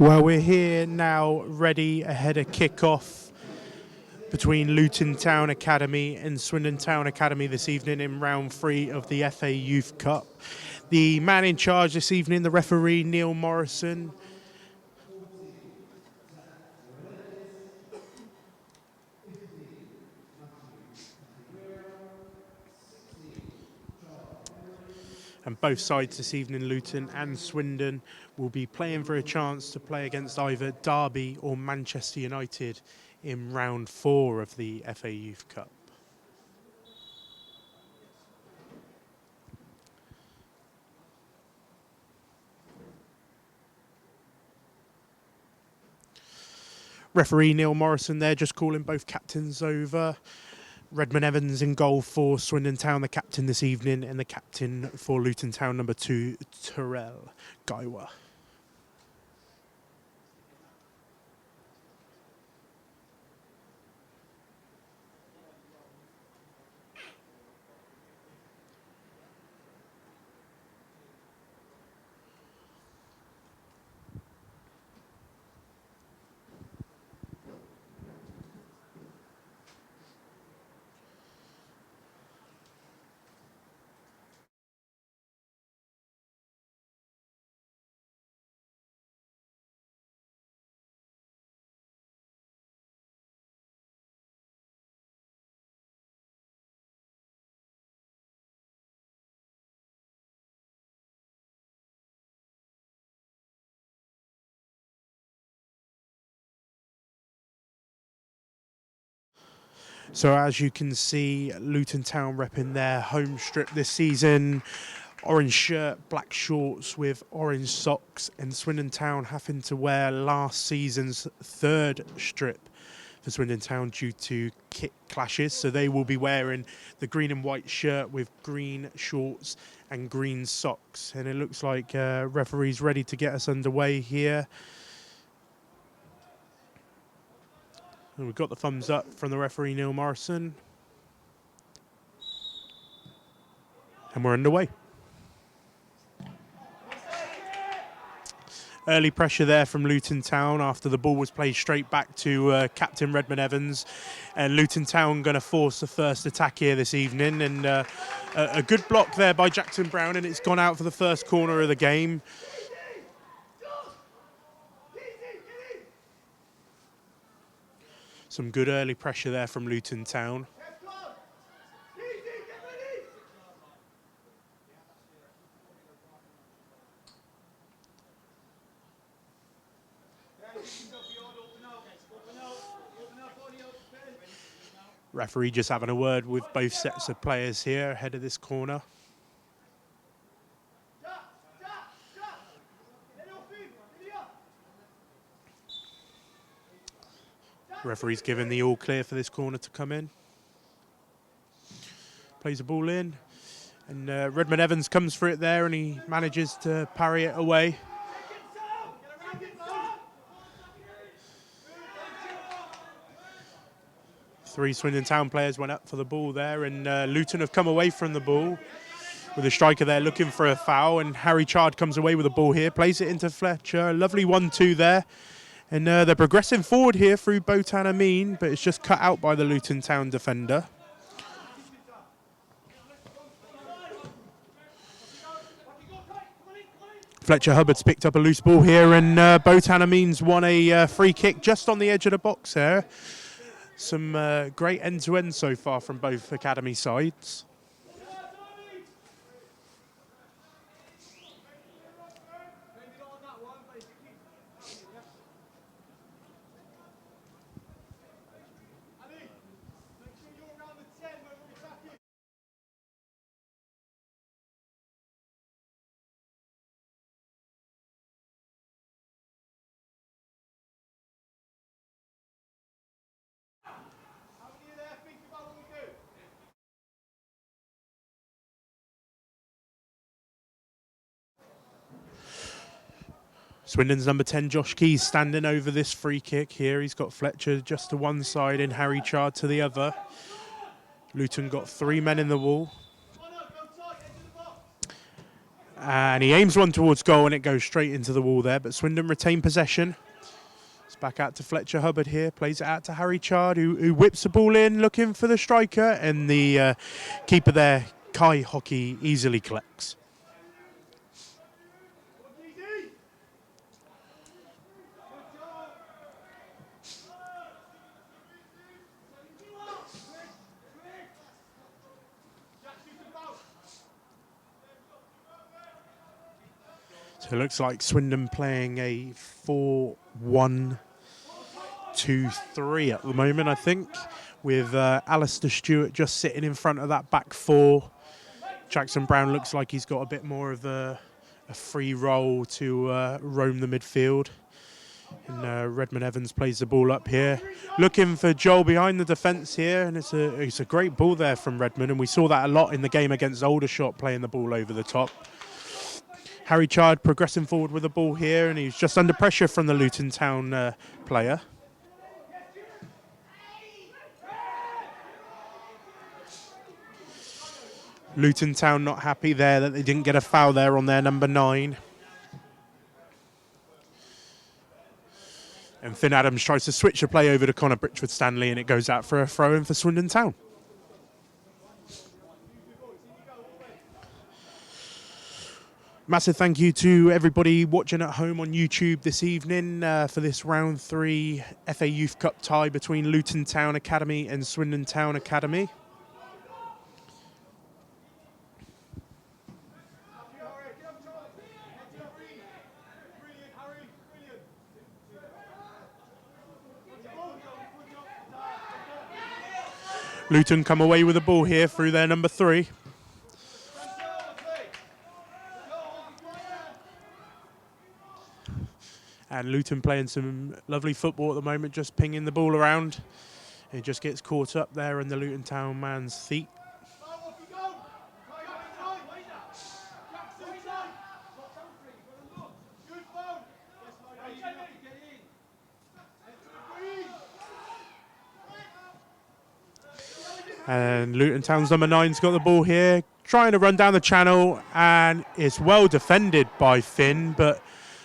Well, we're here now, ready ahead of kick-off between Luton Town Academy and Swindon Town Academy this evening in round 3 of the FA Youth Cup. The man in charge this evening, the referee, Neil Morrison. And both sides this evening, Luton and Swindon, will be playing for a chance to play against either Derby or Manchester United in round 4 of the FA Youth Cup. Referee Neil Morrison there, just calling both captains over. Redmond Evans in goal for Swindon Town, the captain this evening, and the captain for Luton Town, number 2, Terrell Gaiwa. So as you can see, Luton Town repping their home strip this season. Orange shirt, black shorts with orange socks, and Swindon Town having to wear last season's 3rd strip for Swindon Town due to kit clashes. So they will be wearing the green and white shirt with green shorts and green socks. And it looks like referee's ready to get us underway here. And we've got the thumbs up from the referee, Neil Morrison. And we're underway. Early pressure there from Luton Town after the ball was played straight back to Captain Redmond Evans. And Luton Town going to force the first attack here this evening. And a good block there by Jackson Brown, and it's gone out for the first corner of the game. Some good early pressure there from Luton Town. Referee just having a word with both sets of players here ahead of this corner. Referee's given the all clear for this corner to come in. Plays the ball in. And Redmond Evans comes for it there, and he manages to parry it away. Three Swindon Town players went up for the ball there, and Luton have come away from the ball with a striker there looking for a foul, and Harry Chard comes away with the ball here, plays it into Fletcher. A lovely 1-2 there. And they're progressing forward here through Botan Amin, but it's just cut out by the Luton Town defender. Fletcher Hubbard's picked up a loose ball here, and Botan Amin's won a free kick just on the edge of the box there. Some great end-to-end so far from both academy sides. Swindon's number 10, Josh Keys, standing over this free kick here. He's got Fletcher just to one side and Harry Chard to the other. Luton got 3 men in the wall. And he aims one towards goal and it goes straight into the wall there. But Swindon retain possession. It's back out to Fletcher Hubbard here. Plays it out to Harry Chard, who whips the ball in, looking for the striker. And the keeper there, Kai Hockey, easily collects. So it looks like Swindon playing a 4-1-2-3 at the moment, I think, with Alistair Stewart just sitting in front of that back four. Jackson Brown looks like he's got a bit more of a free role to roam the midfield. And Redmond Evans plays the ball up here. Looking for Joel behind the defence here, and it's a great ball there from Redmond, and we saw that a lot in the game against Aldershot, playing the ball over the top. Harry Chard progressing forward with the ball here, and he's just under pressure from the Luton Town player. Luton Town not happy there that they didn't get a foul there on their number 9. And Finn Adams tries to switch the play over to Connor Britchwood-Stanley, and it goes out for a throw-in for Swindon Town. Massive thank you to everybody watching at home on YouTube this evening for this round 3 FA Youth Cup tie between Luton Town Academy and Swindon Town Academy. Luton come away with the ball here through their number 3. And Luton playing some lovely football at the moment, just pinging the ball around. It just gets caught up there in the Luton Town man's feet. And Luton Town's number 9's got the ball here, trying to run down the channel, and it's well defended by Finn, but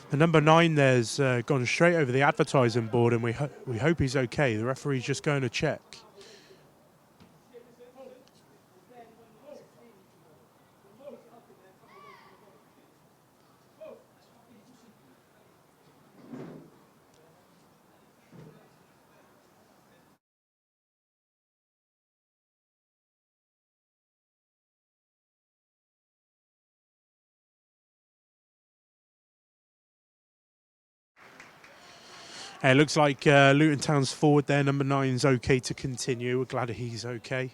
the number 9 there's gone straight over the advertising board, and we hope he's okay. The referee's just going to check. It looks like Luton Town's forward there, number 9's okay to continue. We're glad he's okay.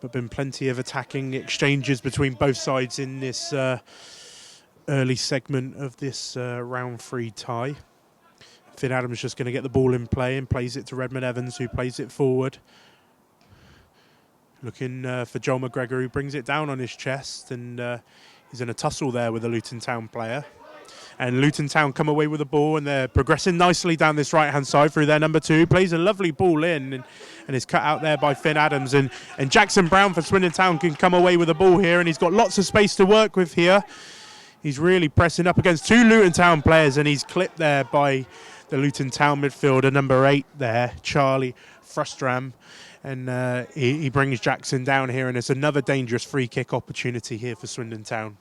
But been plenty of attacking exchanges between both sides in this early segment of this round 3 tie. Finn Adams just going to get the ball in play and plays it to Redmond Evans, who plays it forward. Looking for Joel McGregor, who brings it down on his chest, and he's in a tussle there with a Luton Town player. And Luton Town come away with the ball, and they're progressing nicely down this right-hand side through their number 2. Plays a lovely ball in, and is cut out there by Finn Adams. And Jackson Brown for Swindon Town can come away with the ball here, and he's got lots of space to work with here. He's really pressing up against 2 Luton Town players, and he's clipped there by the Luton Town midfielder, number 8 there, Charlie Frustram. And he brings Jackson down here, and it's another dangerous free kick opportunity here for Swindon Town.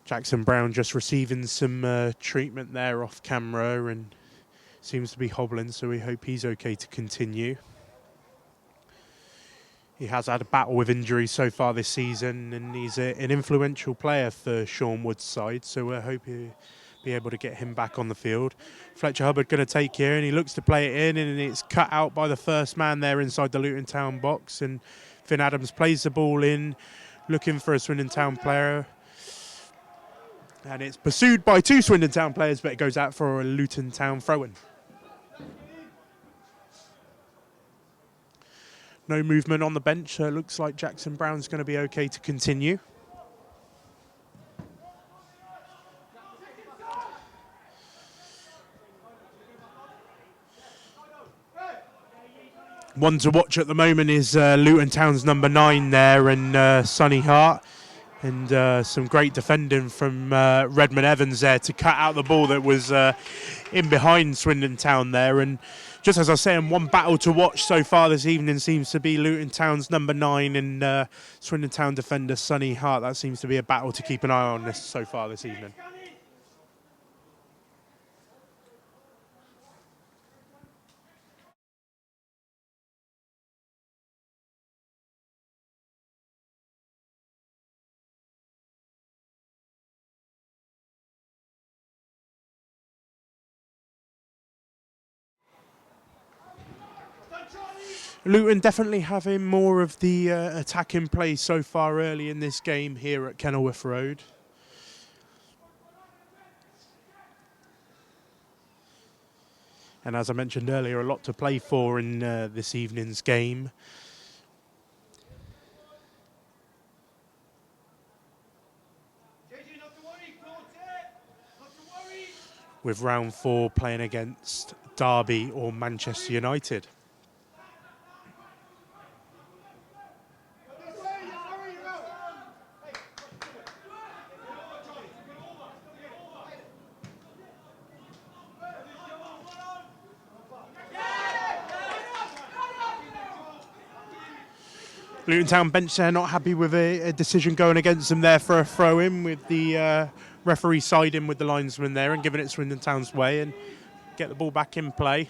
Jackson Brown just receiving some treatment there off camera and seems to be hobbling, so we hope he's okay to continue. He has had a battle with injuries so far this season, and he's an influential player for Sean Wood's side, so we hope he'll be able to get him back on the field. Fletcher Hubbard going to take here, and he looks to play it in, and it's cut out by the first man there inside the Luton Town box, and Finn Adams plays the ball in, looking for a Swindon Town player. And it's pursued by two Swindon Town players, but it goes out for a Luton Town throw-in. No movement on the bench, so it looks like Jackson Brown's going to be okay to continue. One to watch at the moment is Luton Town's number 9 there, and Sonny Hart. And some great defending from Redmond Evans there to cut out the ball that was in behind Swindon Town there. And just as I was saying, one battle to watch so far this evening seems to be Luton Town's number 9 and Swindon Town defender Sonny Hart. That seems to be a battle to keep an eye on this so far this evening. Luton definitely having more of the attacking play so far early in this game here at Kenilworth Road. And as I mentioned earlier, a lot to play for in this evening's game. With round 4 playing against Derby or Manchester United. Luton Town bench there not happy with a decision going against them there for a throw-in, with the referee siding with the linesman there and giving it Swindon Town's way and get the ball back in play.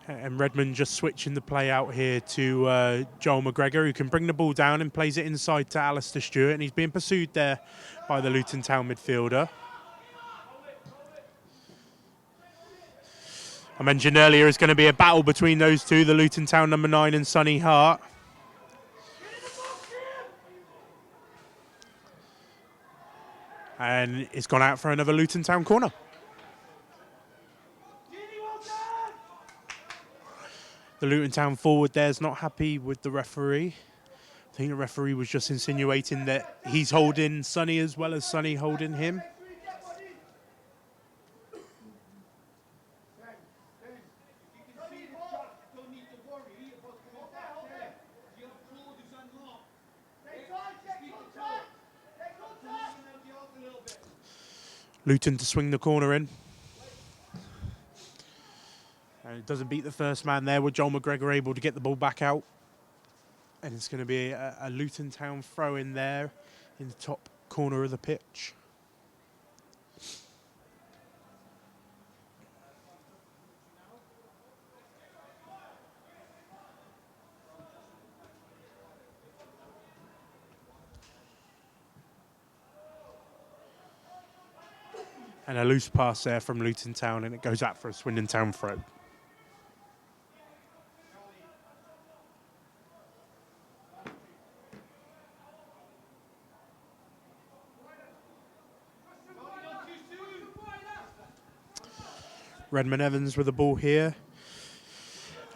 And Redmond just switching the play out here to Joel McGregor, who can bring the ball down and plays it inside to Alistair Stewart, and he's being pursued there by the Luton Town midfielder. I mentioned earlier it's going to be a battle between those two, the Luton Town number 9 and Sonny Hart. And it's gone out for another Luton Town corner. The Luton Town forward there is not happy with the referee. I think the referee was just insinuating that he's holding Sonny as well as Sonny holding him. Luton to swing the corner in. And it doesn't beat the first man there, with Joel McGregor able to get the ball back out. And it's going to be a Luton Town throw in there in the top corner of the pitch. And a loose pass there from Luton Town, and it goes out for a Swindon Town throw. Redmond Evans with the ball here.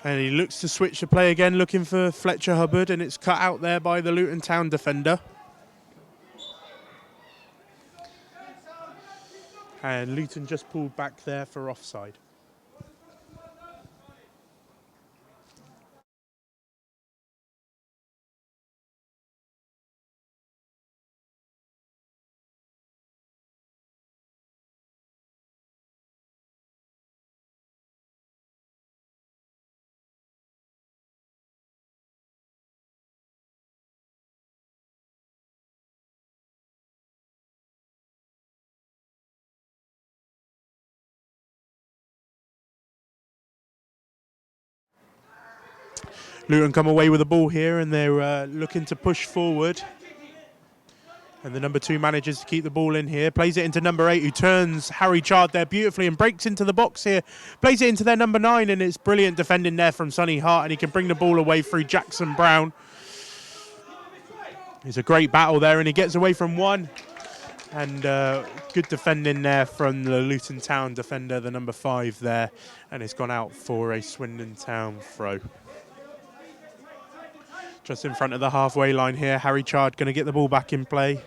And he looks to switch the play again, looking for Fletcher Hubbard, and it's cut out there by the Luton Town defender. And Luton just pulled back there for offside. Luton come away with the ball here, and they're looking to push forward. And the number 2 manages to keep the ball in here. Plays it into number 8, who turns Harry Chard there beautifully and breaks into the box here. Plays it into their number 9, and it's brilliant defending there from Sonny Hart, and he can bring the ball away through Jackson Brown. It's a great battle there, and he gets away from one. And good defending there from the Luton Town defender, the number 5 there. And it's gone out for a Swindon Town throw. Just in front of the halfway line here, Harry Chard going to get the ball back in play.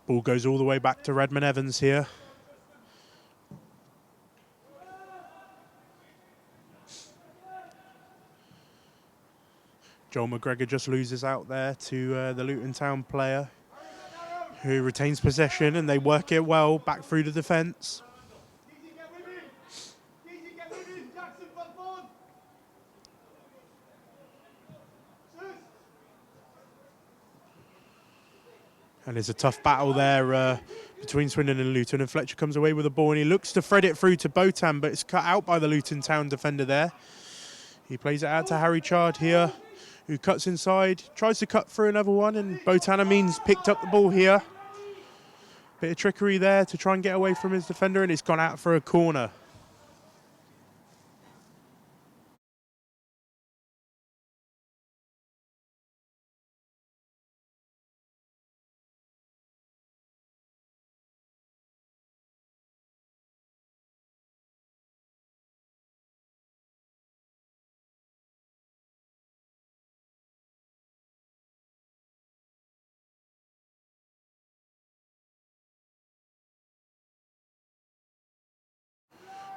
Ball goes all the way back to Redmond Evans here. Joel McGregor just loses out there to the Luton Town player, who retains possession, and they work it well back through the defence. And there's a tough battle there between Swindon and Luton, and Fletcher comes away with the ball, and he looks to thread it through to Botan, but it's cut out by the Luton Town defender there. He plays it out to Harry Chard here, who cuts inside, tries to cut through another one, and Botan Amin's picked up the ball here. Bit of trickery there to try and get away from his defender, and it's gone out for a corner.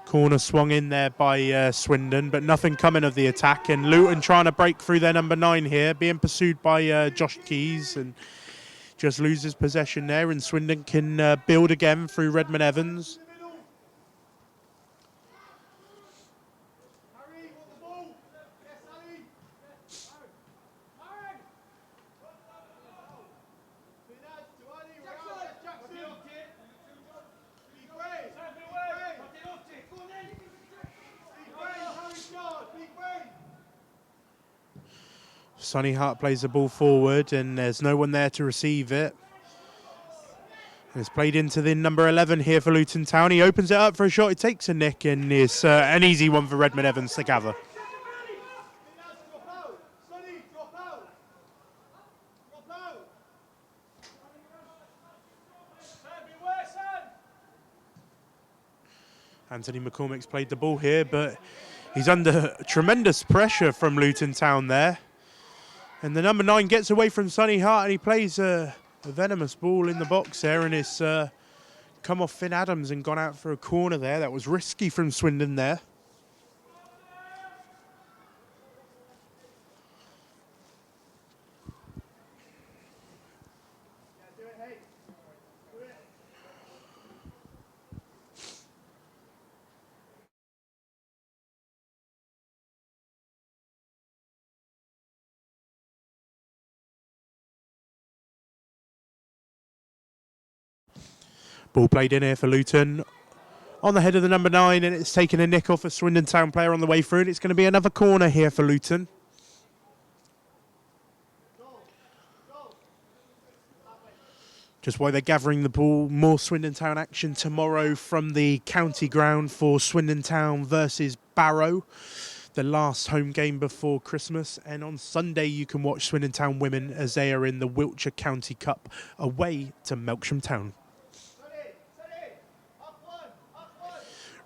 Corner swung in there by Swindon, but nothing coming of the attack. And Luton trying to break through their number 9 here, being pursued by Josh Keys, and just loses possession there. And Swindon can build again through Redmond Evans. Sonny Hart plays the ball forward, and there's no one there to receive it. And it's played into the number 11 here for Luton Town. He opens it up for a shot. He takes a nick, and it's an easy one for Redmond Evans to gather. Anthony McCormick's played the ball here, but he's under tremendous pressure from Luton Town there. And the number 9 gets away from Sonny Hart, and he plays a venomous ball in the box there, and it's come off Finn Adams and gone out for a corner there. That was risky from Swindon there. Ball played in here for Luton on the head of the number 9, and it's taken a nick off a Swindon Town player on the way through, and it's going to be another corner here for Luton. Just while they're gathering the ball, more Swindon Town action tomorrow from the county ground for Swindon Town versus Barrow, the last home game before Christmas. And on Sunday you can watch Swindon Town women as they are in the Wiltshire County Cup away to Melksham Town.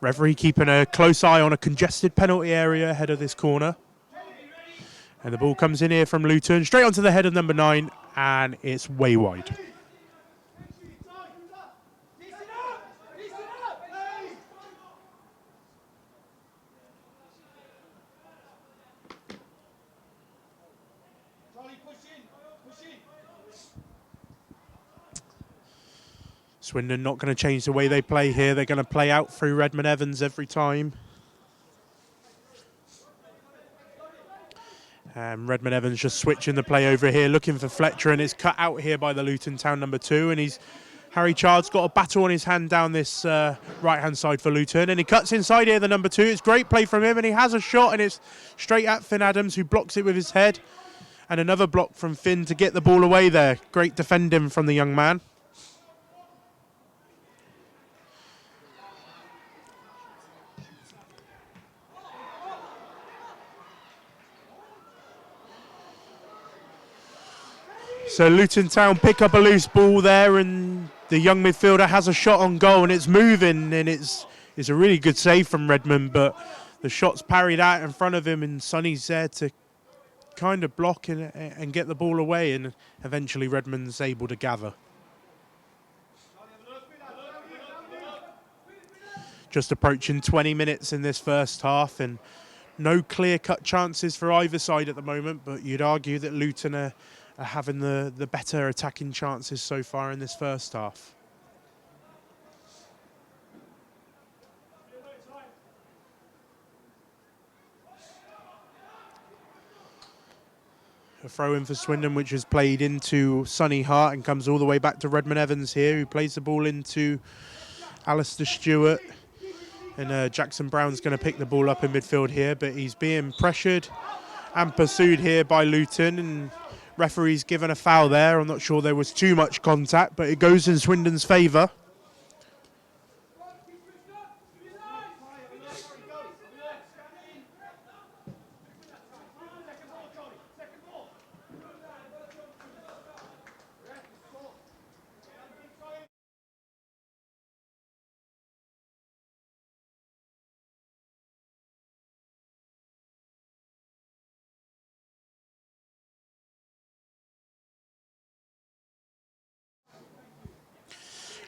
Referee keeping a close eye on a congested penalty area ahead of this corner. And the ball comes in here from Luton, straight onto the head of number 9, and it's way wide. Swindon not going to change the way they play here. They're going to play out through Redmond Evans every time. Redmond Evans just switching the play over here, looking for Fletcher, and it's cut out here by the Luton Town number 2. And Harry Chard's got a battle on his hand down this right-hand side for Luton, and he cuts inside here, the number 2. It's great play from him, and he has a shot, and it's straight at Finn Adams, who blocks it with his head. And another block from Finn to get the ball away there. Great defending from the young man. So Luton Town pick up a loose ball there, and the young midfielder has a shot on goal, and it's moving, and it's a really good save from Redmond, but the shot's parried out in front of him, and Sonny's there to kind of block and get the ball away, and eventually Redmond's able to gather. Just approaching 20 minutes in this first half, and no clear-cut chances for either side at the moment, but you'd argue that Luton are having the better attacking chances so far in this first half. A throw in for Swindon, which is played into Sonny Hart and comes all the way back to Redmond Evans here, who plays the ball into Alistair Stewart. And Jackson Brown's going to pick the ball up in midfield here, but he's being pressured and pursued here by Luton, and referee's given a foul there. I'm not sure there was too much contact, but it goes in Swindon's favour.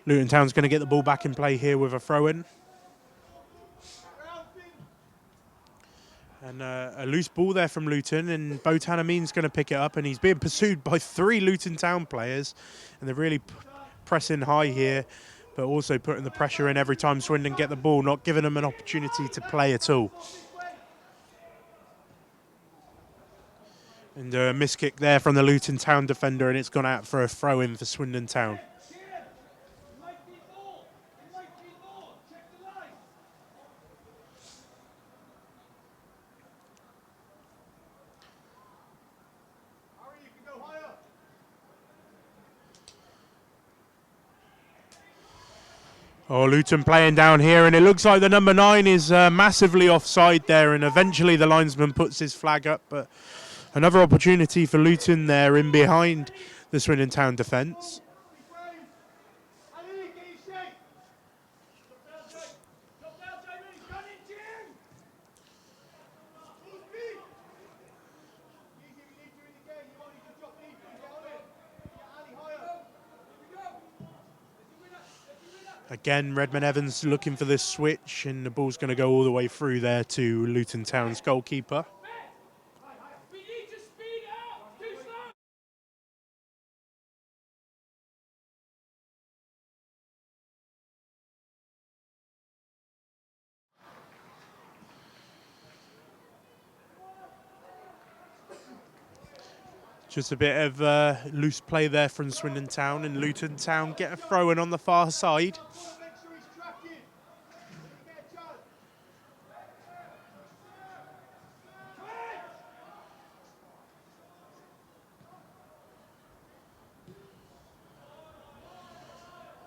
Luton Town's going to get the ball back in play here with a throw-in. And a loose ball there from Luton, and Botan Amin's going to pick it up, and he's being pursued by 3 Luton Town players, and they're really pressing high here, but also putting the pressure in every time Swindon get the ball, not giving them an opportunity to play at all. And a miss kick there from the Luton Town defender, and it's gone out for a throw-in for Swindon Town. Oh, Luton playing down here, and it looks like the number 9 is massively offside there, and eventually the linesman puts his flag up, but another opportunity for Luton there in behind the Swindon Town defence. Again, Redmond Evans looking for this switch, and the ball's going to go all the way through there to Luton Town's goalkeeper. Just a bit of loose play there from Swindon Town, and Luton Town get a throw-in on the far side.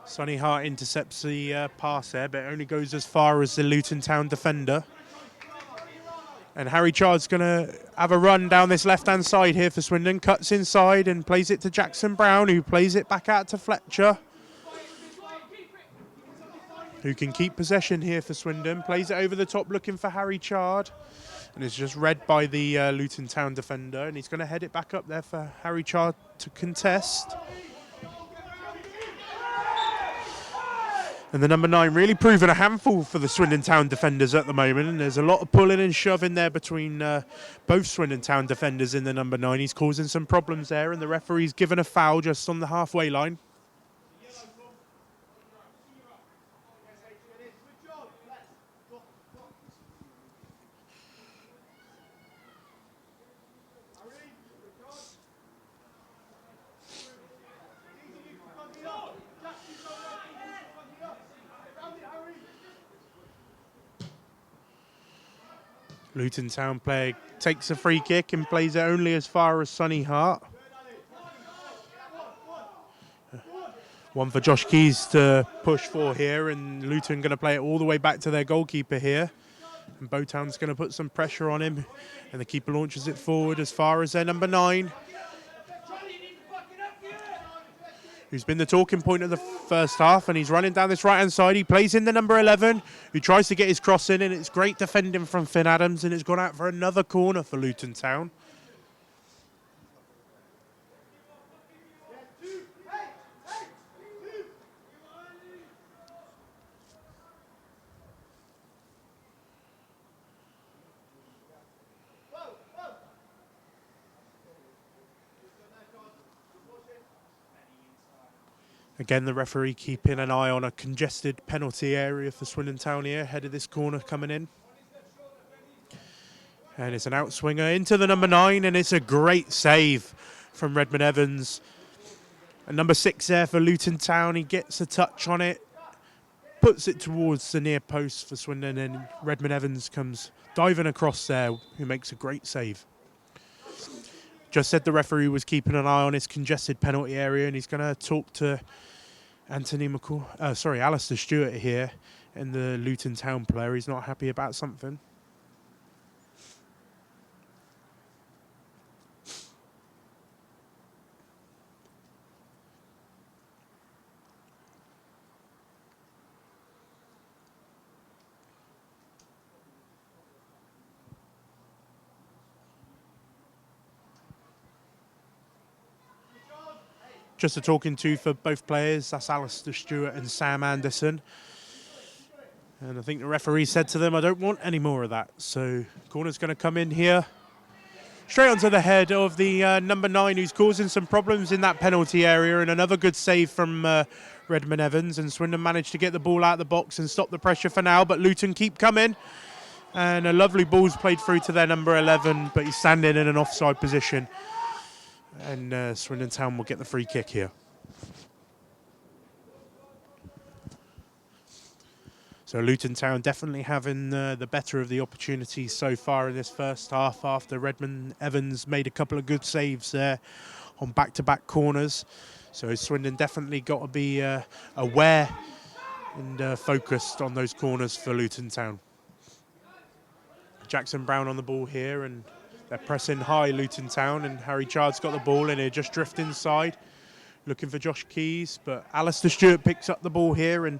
Sonny Hart intercepts the pass there, but it only goes as far as the Luton Town defender. And Harry Chard's going to have a run down this left-hand side here for Swindon. Cuts inside and plays it to Jackson Brown, who plays it back out to Fletcher, who can keep possession here for Swindon. Plays it over the top looking for Harry Chard. And it's just read by the Luton Town defender. And he's going to head it back up there for Harry Chard to contest. And the number 9 really proving a handful for the Swindon Town defenders at the moment. And there's a lot of pulling and shoving there between both Swindon Town defenders in the number 9. He's causing some problems there, and the referee's given a foul just on the halfway line. Luton Town player takes a free kick and plays it only as far as Sonny Hart. One for Josh Keys to push for here, and Luton going to play it all the way back to their goalkeeper here. And Bowtown's going to put some pressure on him, and the keeper launches it forward as far as their number 9, who's been the talking point of the first half, and he's running down this right-hand side. He plays in the number 11, who tries to get his cross in, and it's great defending from Finn Adams, and it's gone out for another corner for Luton Town. Again, the referee keeping an eye on a congested penalty area for Swindon Town here, ahead of this corner coming in. And it's an outswinger into the number 9, and it's a great save from Redmond Evans. And number 6 there for Luton Town. He gets a touch on it, puts it towards the near post for Swindon, and Redmond Evans comes diving across there, who makes a great save. Just said the referee was keeping an eye on his congested penalty area, and he's going to talk to Alistair Stewart here, and the Luton Town player. He's not happy about something. Just a talking to for both players. That's Alistair Stewart and Sam Anderson. And I think the referee said to them, I don't want any more of that. So corner's going to come in here. Straight onto the head of the number 9, who's causing some problems in that penalty area. And another good save from Redmond Evans. And Swindon managed to get the ball out of the box and stop the pressure for now. But Luton keep coming. And a lovely ball's played through to their number 11. But he's standing in an offside position. And Swindon Town will get the free kick here. So Luton Town definitely having the better of the opportunities so far in this first half, after Redmond Evans made a couple of good saves there on back-to-back corners. So Swindon definitely got to be aware and focused on those corners for Luton Town. Jackson Brown on the ball here, and they're pressing high, Luton Town, and Harry Chard's got the ball and he'll just drift inside, looking for Josh Keys. But Alistair Stewart picks up the ball here, and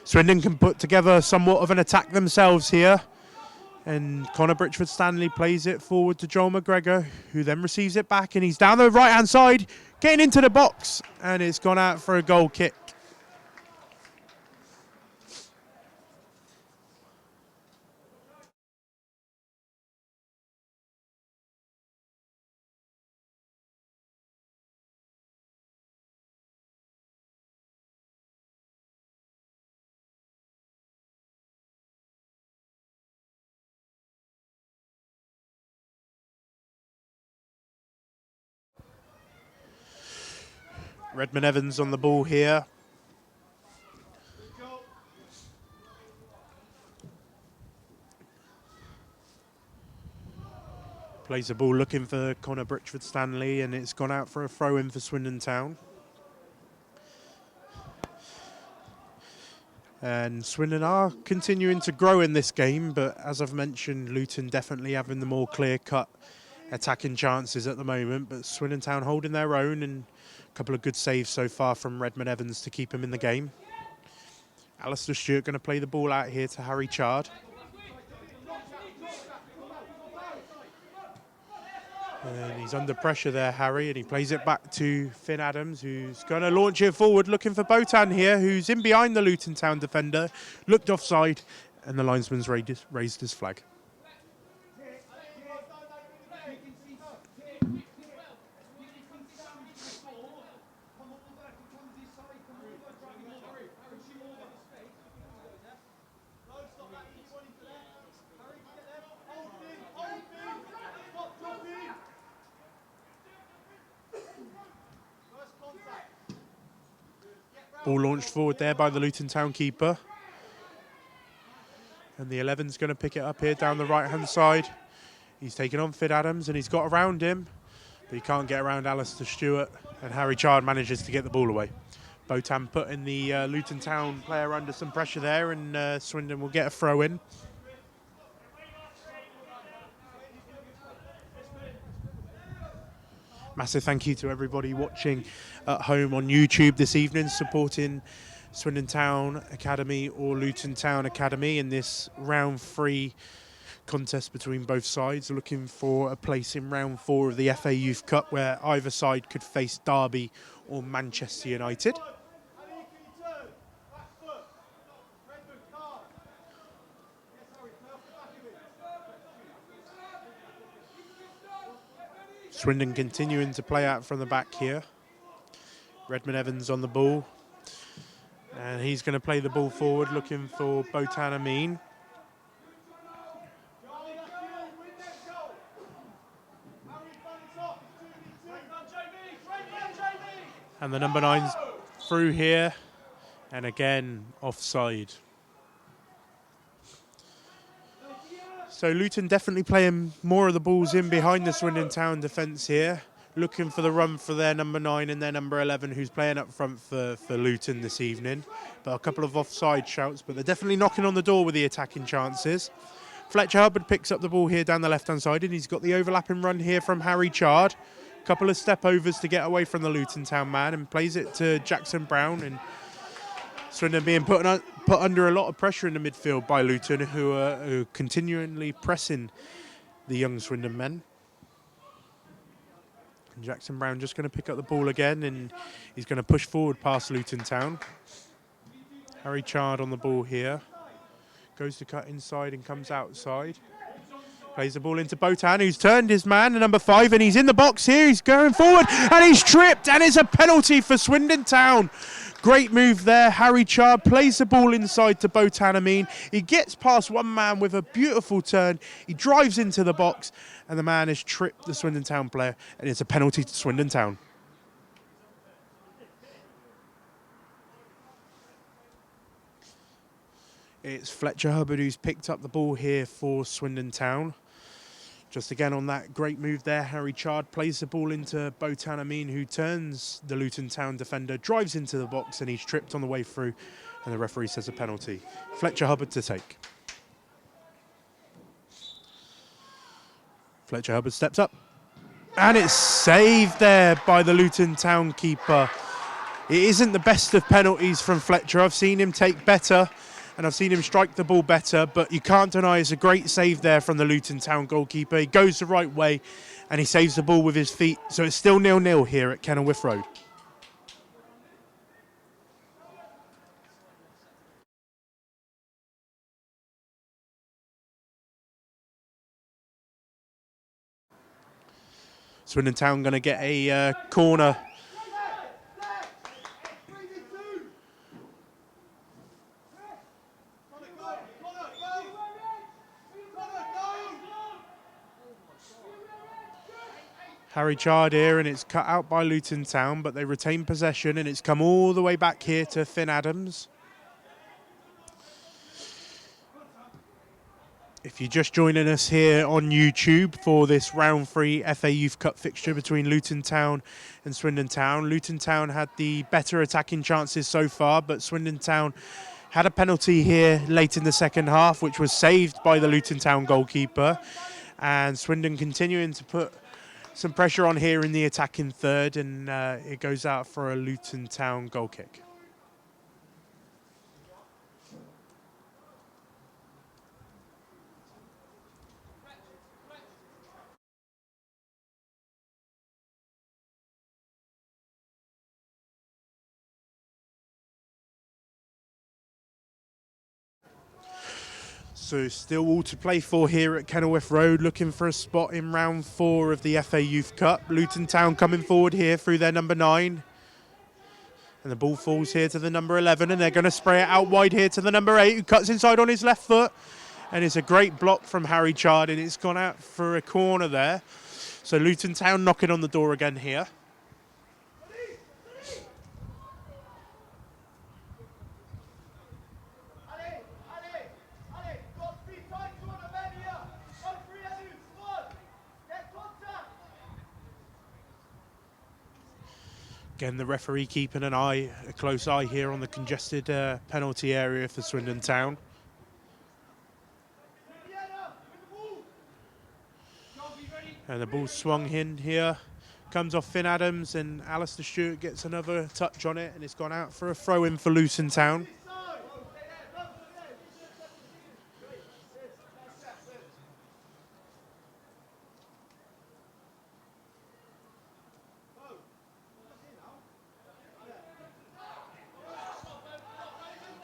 Swindon can put together somewhat of an attack themselves here. And Connor Britchford-Stanley plays it forward to Joel McGregor, who then receives it back, and he's down the right-hand side, getting into the box, and it's gone out for a goal kick. Redmond Evans on the ball here. Plays the ball looking for Connor Britchford-Stanley, and it's gone out for a throw-in for Swindon Town. And Swindon are continuing to grow in this game, but as I've mentioned, Luton definitely having the more clear-cut attacking chances at the moment. But Swindon Town holding their own, and a couple of good saves so far from Redmond Evans to keep him in the game. Alistair Stewart going to play the ball out here to Harry Chard. And he's under pressure there, Harry, and he plays it back to Finn Adams, who's going to launch it forward, looking for Bowtown here, who's in behind the Luton Town defender, looked offside, and the linesman's raised his flag. Ball launched forward there by the Luton Town keeper. And the 11's going to pick it up here down the right-hand side. He's taken on Finn Adams and he's got around him, but he can't get around Alistair Stewart, and Harry Chard manages to get the ball away. Botan putting the Luton Town player under some pressure there, and Swindon will get a throw in. Massive thank you to everybody watching at home on YouTube this evening, supporting Swindon Town Academy or Luton Town Academy in this round 3 contest between both sides, looking for a place in round 4 of the FA Youth Cup, where either side could face Derby or Manchester United. Swindon continuing to play out from the back here. Redmond Evans on the ball. And he's going to play the ball forward, looking for Botan Amin. And the number 9's through here. And again, offside. So Luton definitely playing more of the balls in behind the Swindon Town defence here. Looking for the run for their number 9 and their number 11, who's playing up front for Luton this evening. But a couple of offside shouts, but they're definitely knocking on the door with the attacking chances. Fletcher Hubbard picks up the ball here down the left-hand side, and he's got the overlapping run here from Harry Chard. Couple of step-overs to get away from the Luton Town man, and plays it to Jackson Brown. And Swindon being put under a lot of pressure in the midfield by Luton, who are continually pressing the young Swindon men. And Jackson Brown just going to pick up the ball again, and he's going to push forward past Luton Town. Harry Chard on the ball here. Goes to cut inside and comes outside. Plays the ball into Botan, who's turned his man, number 5, and he's in the box here. He's going forward, and he's tripped, and it's a penalty for Swindon Town. Great move there. Harry Chard plays the ball inside to Botan Amin. He gets past one man with a beautiful turn. He drives into the box, and the man has tripped the Swindon Town player, and it's a penalty to Swindon Town. It's Fletcher Hubbard who's picked up the ball here for Swindon Town. Just again on that great move there, Harry Chard plays the ball into Botan Amin, who turns the Luton Town defender, drives into the box, and he's tripped on the way through, and the referee says a penalty. Fletcher Hubbard to take. Fletcher Hubbard steps up, and it's saved there by the Luton Town keeper. It isn't the best of penalties from Fletcher. I've seen him take better, and I've seen him strike the ball better, but you can't deny it's a great save there from the Luton Town goalkeeper. He goes the right way, and he saves the ball with his feet. So it's still 0-0 here at Kenilworth Road. Swindon Town going to get a corner. Harry Chard here, and it's cut out by Luton Town, but they retain possession, and it's come all the way back here to Finn Adams. If you're just joining us here on YouTube for this round 3 FA Youth Cup fixture between Luton Town and Swindon Town, Luton Town had the better attacking chances so far, but Swindon Town had a penalty here late in the second half, which was saved by the Luton Town goalkeeper. And Swindon continuing to put some pressure on here in the attacking third, and it goes out for a Luton Town goal kick. So still all to play for here at Kenilworth Road, looking for a spot in round 4 of the FA Youth Cup. Luton Town coming forward here through their number 9. And the ball falls here to the number 11, and they're going to spray it out wide here to the number 8, who cuts inside on his left foot. And it's a great block from Harry Chard, and it's gone out for a corner there. So Luton Town knocking on the door again here. Again, the referee keeping a close eye here on the congested penalty area for Swindon Town. And the ball swung in here. Comes off Finn Adams, and Alistair Stewart gets another touch on it, and it's gone out for a throw-in for Luton Town.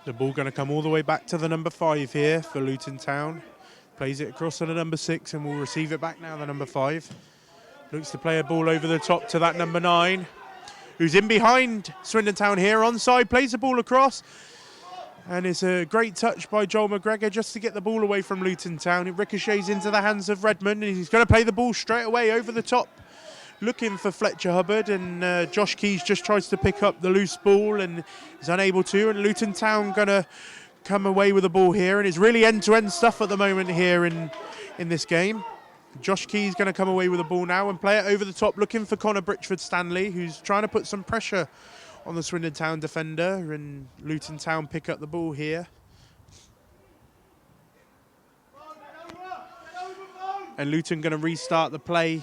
The ball going to come all the way back to the number 5 here for Luton Town. Plays it across to the number 6, and will receive it back now, the number 5. Looks to play a ball over the top to that number 9, who's in behind Swindon Town here. Onside, plays the ball across. And it's a great touch by Joel McGregor just to get the ball away from Luton Town. It ricochets into the hands of Redmond, and he's going to play the ball straight away over the top, looking for Fletcher Hubbard, and Josh Keys just tries to pick up the loose ball and is unable to, and Luton Town going to come away with the ball here, and it's really end-to-end stuff at the moment here in this game. Josh Keys going to come away with the ball now and play it over the top, looking for Connor Britchford-Stanley, who's trying to put some pressure on the Swindon Town defender, and Luton Town pick up the ball here. And Luton going to restart the play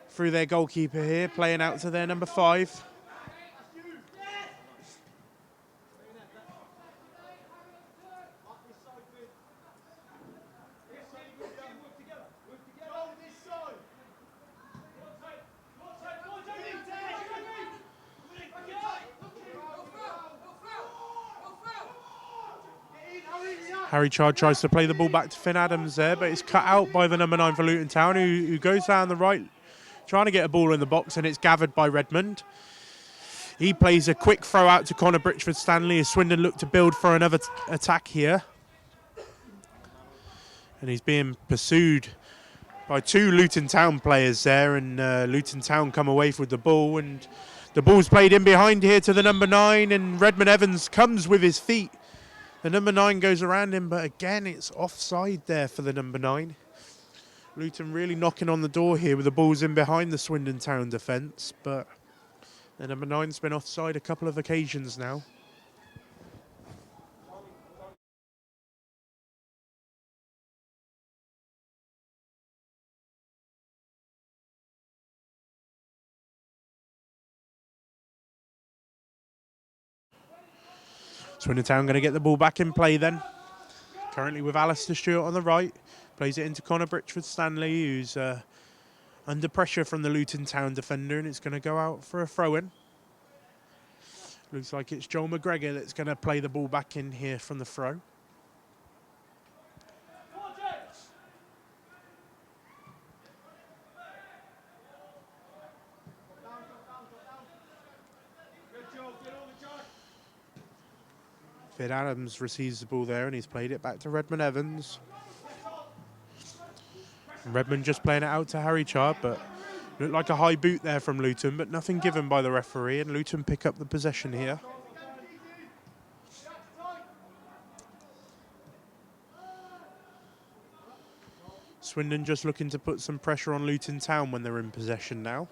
through their goalkeeper here, playing out to their number 5. Harry Chard tries to play the ball back to Finn Adams there, but it's cut out by the number 9 for Luton Town, who goes down the right, trying to get a ball in the box, and it's gathered by Redmond. He plays a quick throw out to Connor Britchford-Stanley as Swindon look to build for another attack here. And he's being pursued by 2 Luton Town players there, and Luton Town come away with the ball, and the ball's played in behind here to the number 9, and Redmond Evans comes with his feet. The number 9 goes around him, but again, it's offside there for the number 9. Luton really knocking on the door here with the balls in behind the Swindon Town defence, but the number 9's been offside a couple of occasions now. Swindon Town going to get the ball back in play then. Currently with Alistair Stewart on the right. Plays it into Connor Britchford-Stanley, who's under pressure from the Luton Town defender, and it's going to go out for a throw-in. Looks like it's Joel McGregor that's going to play the ball back in here from the throw. Finn Adams receives the ball there, and he's played it back to Redmond Evans. And Redmond just playing it out to Harry Chard, but looked like a high boot there from Luton, but nothing given by the referee, and Luton pick up the possession here. Swindon just looking to put some pressure on Luton Town when they're in possession now.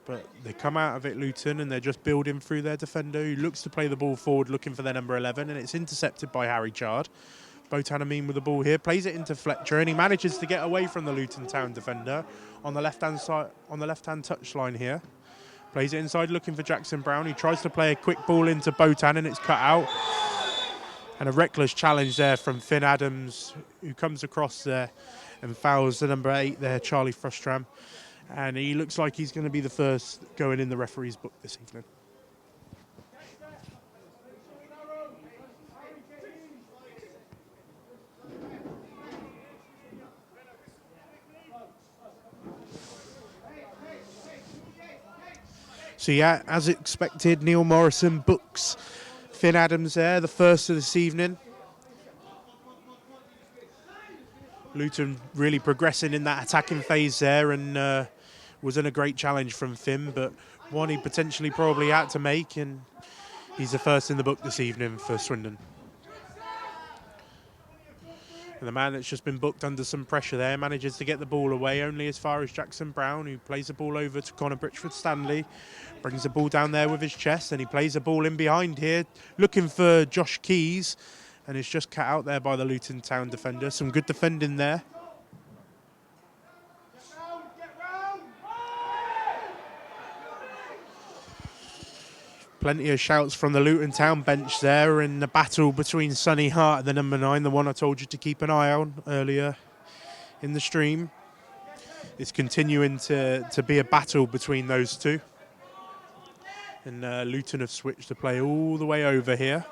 But they come out of it, Luton, and they're just building through their defender, who looks to play the ball forward, looking for their number 11, and it's intercepted by Harry Chard. Botan Amin with the ball here, plays it into Fletcher, and he manages to get away from the Luton Town defender on the left-hand side, on the left-hand touchline here. Plays it inside, looking for Jackson Brown. He tries to play a quick ball into Botan, and it's cut out. And a reckless challenge there from Finn Adams, who comes across there and fouls the number 8 there, Charlie Frustram. And he looks like he's going to be the first going in the referee's book this evening. So yeah, as expected, Neil Morrison books Finn Adams there, the first of this evening. Luton really progressing in that attacking phase there, and was in a great challenge from Finn, but one he potentially probably had to make, and he's the first in the book this evening for Swindon. And the man that's just been booked under some pressure there manages to get the ball away only as far as Jackson Brown, who plays the ball over to Connor Britchford-Stanley. Brings the ball down there with his chest, and he plays the ball in behind here, looking for Josh Keys. And it's just cut out there by the Luton Town defender. Some good defending there. Plenty of shouts from the Luton Town bench there in the battle between Sonny Hart and the number 9, the one I told you to keep an eye on earlier in the stream. It's continuing to be a battle between those two. And Luton have switched to play all the way over here.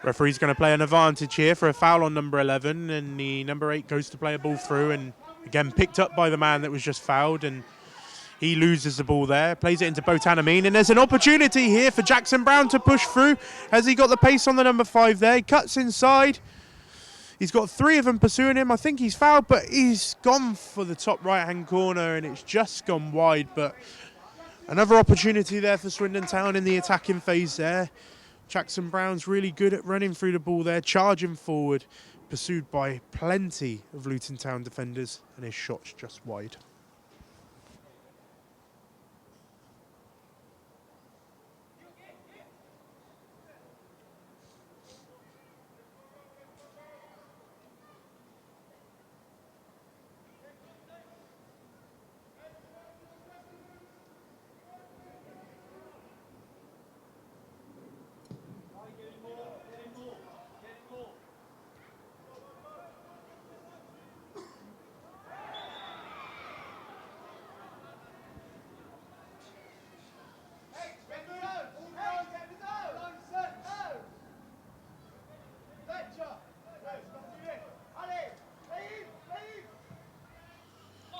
Referee's going to play an advantage here for a foul on number 11, and the number 8 goes to play a ball through, and again picked up by the man that was just fouled, and he loses the ball there, plays it into Botan Amin, and there's an opportunity here for Jackson Brown to push through. Has he got the pace on the number 5 there? He cuts inside. He's got 3 of them pursuing him. I think he's fouled, but he's gone for the top right-hand corner, and it's just gone wide. But another opportunity there for Swindon Town in the attacking phase there. Jackson Brown's really good at running through the ball there, charging forward, pursued by plenty of Luton Town defenders, and his shot's just wide.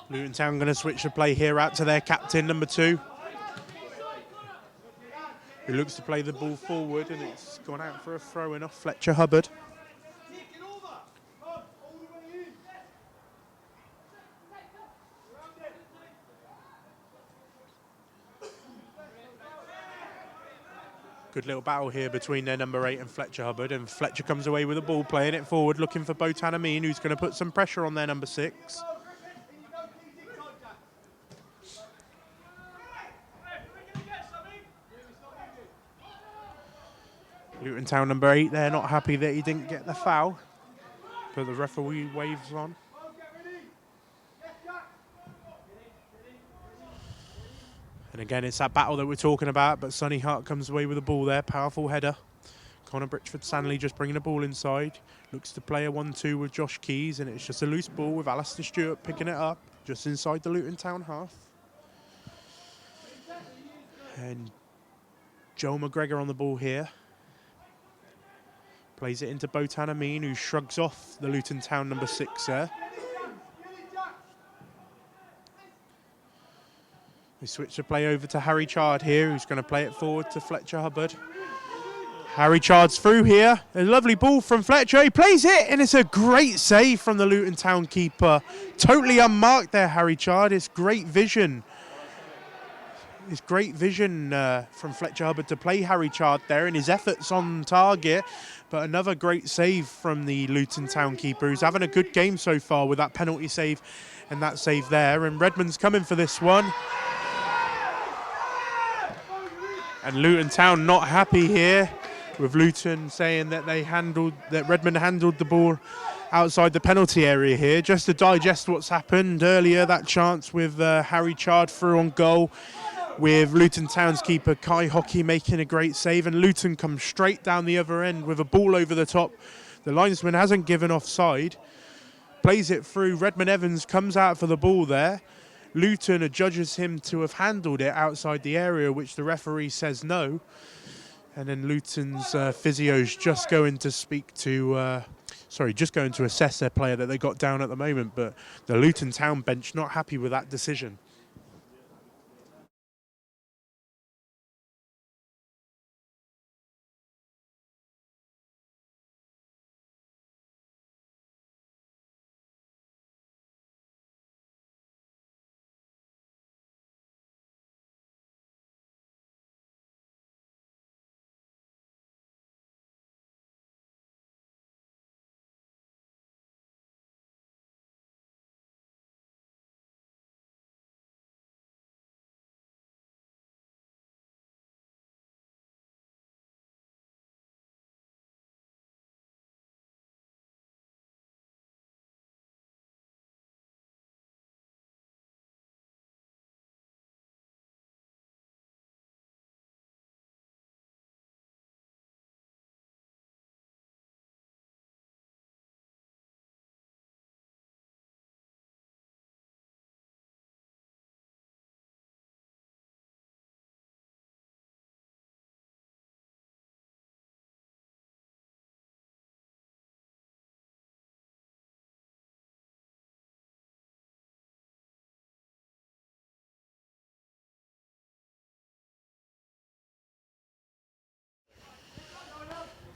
Luton Town going to switch the play here out to their captain, number 2. Who looks to play the ball forward, and it's gone out for a throw-in off Fletcher Hubbard. Good little battle here between their number 8 and Fletcher Hubbard, and Fletcher comes away with the ball, playing it forward, looking for Botan Amin, who's going to put some pressure on their number 6. Luton Town number 8, they're not happy that he didn't get the foul, but the referee waves on. And again, it's that battle that we're talking about, but Sonny Hart comes away with the ball there. Powerful header. Connor Britchford-Stanley just bringing the ball inside. Looks to play a 1-2 with Josh Keys, and it's just a loose ball with Alistair Stewart picking it up just inside the Luton Town half. And Joel McGregor on the ball here. Plays it into Botan Amin, who shrugs off the Luton Town number 6 there. They switch the play over to Harry Chard here, who's going to play it forward to Fletcher Hubbard. Harry Chard's through here. A lovely ball from Fletcher. He plays it, and it's a great save from the Luton Town keeper. Totally unmarked there, Harry Chard. It's great vision. It's great vision from Fletcher Hubbard to play Harry Chard there, and his efforts on target. But another great save from the Luton Town keeper, who's having a good game so far with that penalty save and that save there. And Redmond's coming for this one. And Luton Town not happy here, with Luton saying that Redmond handled the ball outside the penalty area here. Just to digest what's happened earlier, that chance with Harry Chard through on goal, with Luton Town's keeper Kai Hockey making a great save, and Luton comes straight down the other end with a ball over the top. The linesman hasn't given offside, plays it through. Redmond Evans comes out for the ball there. Luton adjudges him to have handled it outside the area, which the referee says no. And then Luton's physios just going to assess their player that they got down at the moment. But the Luton Town bench not happy with that decision.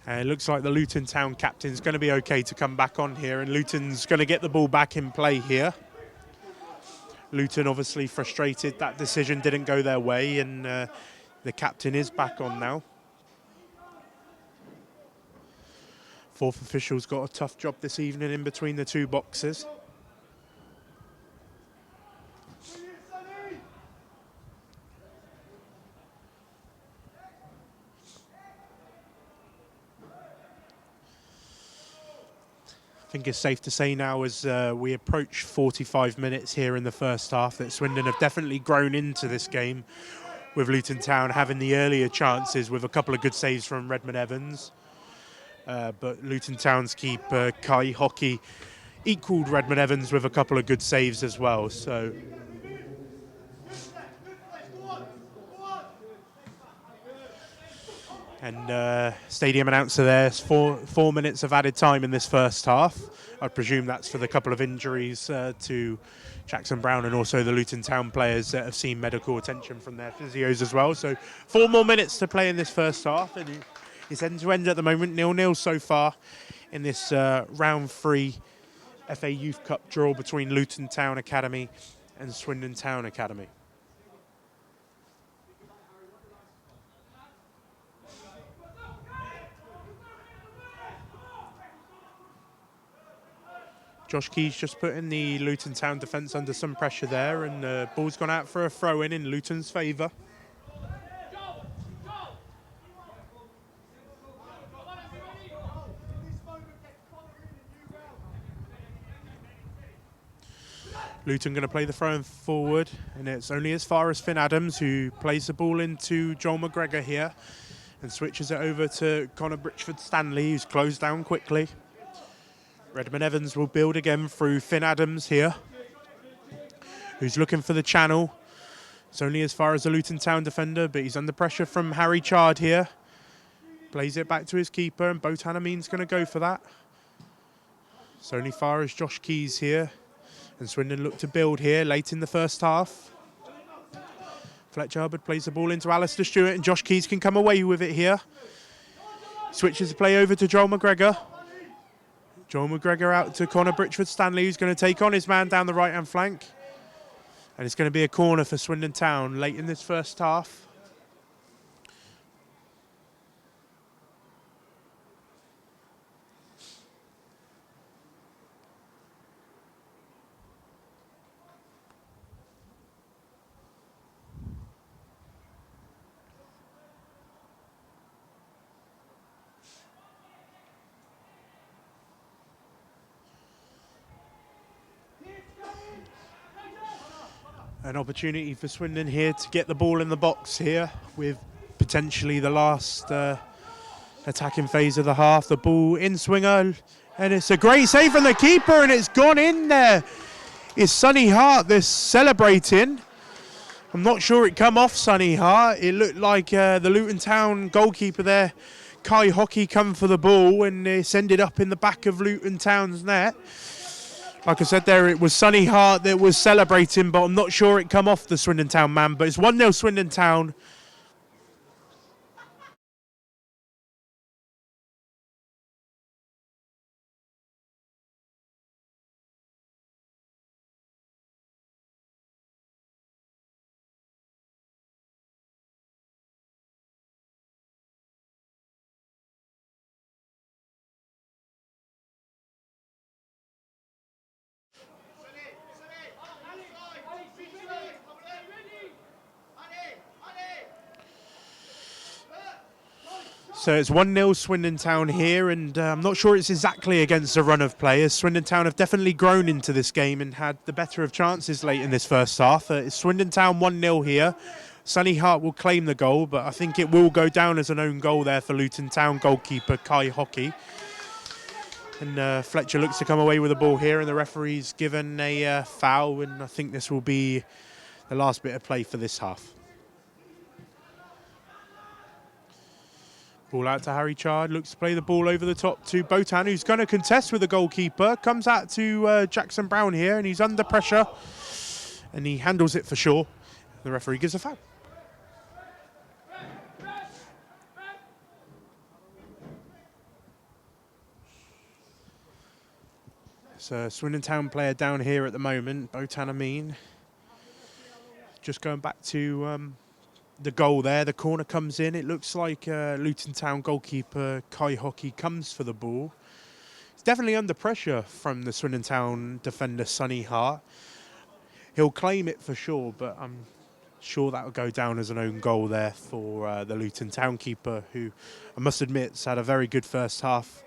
It looks like the Luton Town captain's going to be okay to come back on here, and Luton's going to get the ball back in play here. Luton obviously frustrated that decision didn't go their way, and the captain is back on now. Fourth official's got a tough job this evening in between the two boxes. I think it's safe to say now as we approach 45 minutes here in the first half that Swindon have definitely grown into this game, with Luton Town having the earlier chances with a couple of good saves from Redmond Evans. But Luton Town's keeper, Kai Hockey, equalled Redmond Evans with a couple of good saves as well. So and stadium announcer there, 4 minutes of added time in this first half. I presume that's for the couple of injuries to Jackson Brown and also the Luton Town players that have seen medical attention from their physios as well. So 4 more minutes to play in this first half, and it's end-to-end at the moment, 0-0 so far in this round 3 FA Youth Cup draw between Luton Town Academy and Swindon Town Academy. Josh Keys just putting the Luton Town defence under some pressure there, and the ball's gone out for a throw-in Luton's favour. Luton going to play the throw-in forward, and it's only as far as Finn Adams, who plays the ball into Joel McGregor here and switches it over to Connor Britchford-Stanley, who's closed down quickly. Redmond Evans will build again through Finn Adams here, who's looking for the channel. It's only as far as the Luton Town defender, but he's under pressure from Harry Chard here. Plays it back to his keeper, and Botan Amin's going to go for that. It's only far as Josh Keys here, and Swindon look to build here late in the first half. Fletcher Hubbard plays the ball into Alistair Stewart, and Josh Keys can come away with it here. Switches the play over to Joel McGregor. Joel McGregor out to Connor Britchford-Stanley, who's going to take on his man down the right-hand flank. And it's going to be a corner for Swindon Town late in this first half. An opportunity for Swindon here to get the ball in the box here with potentially the last attacking phase of the half. The ball in swinger, and it's a great save from the keeper, and it's gone in there. It's Sonny Hart that's celebrating. I'm not sure it come off Sonny Hart. It looked like the Luton Town goalkeeper there, Kai Hockey, come for the ball, and it's ended up in the back of Luton Town's net. Like I said there, it was Sonny Hart that was celebrating, but I'm not sure it come off the Swindon Town man. But it's 1-0 Swindon Town. So it's 1-0 Swindon Town here, and I'm not sure it's exactly against a run of players. Swindon Town have definitely grown into this game and had the better of chances late in this first half. It's Swindon Town 1-0 here. Sonny Hart will claim the goal, but I think it will go down as an own goal there for Luton Town goalkeeper Kai Hockey. And Fletcher looks to come away with the ball here, and the referee's given a foul, and I think this will be the last bit of play for this half. Ball out to Harry Chard, looks to play the ball over the top to Botan, who's going to contest with the goalkeeper. Comes out to Jackson Brown here, and he's under pressure, and he handles it for sure. The referee gives a foul. So Swindon Town player down here at the moment, Botan Amin. Just going back to the goal there. The corner comes in. It looks like Luton Town goalkeeper Kai Hockey comes for the ball. He's definitely under pressure from the Swindon Town defender Sonny Hart. He'll claim it for sure, but I'm sure that will go down as an own goal there for the Luton Town keeper, who I must admit has had a very good first half,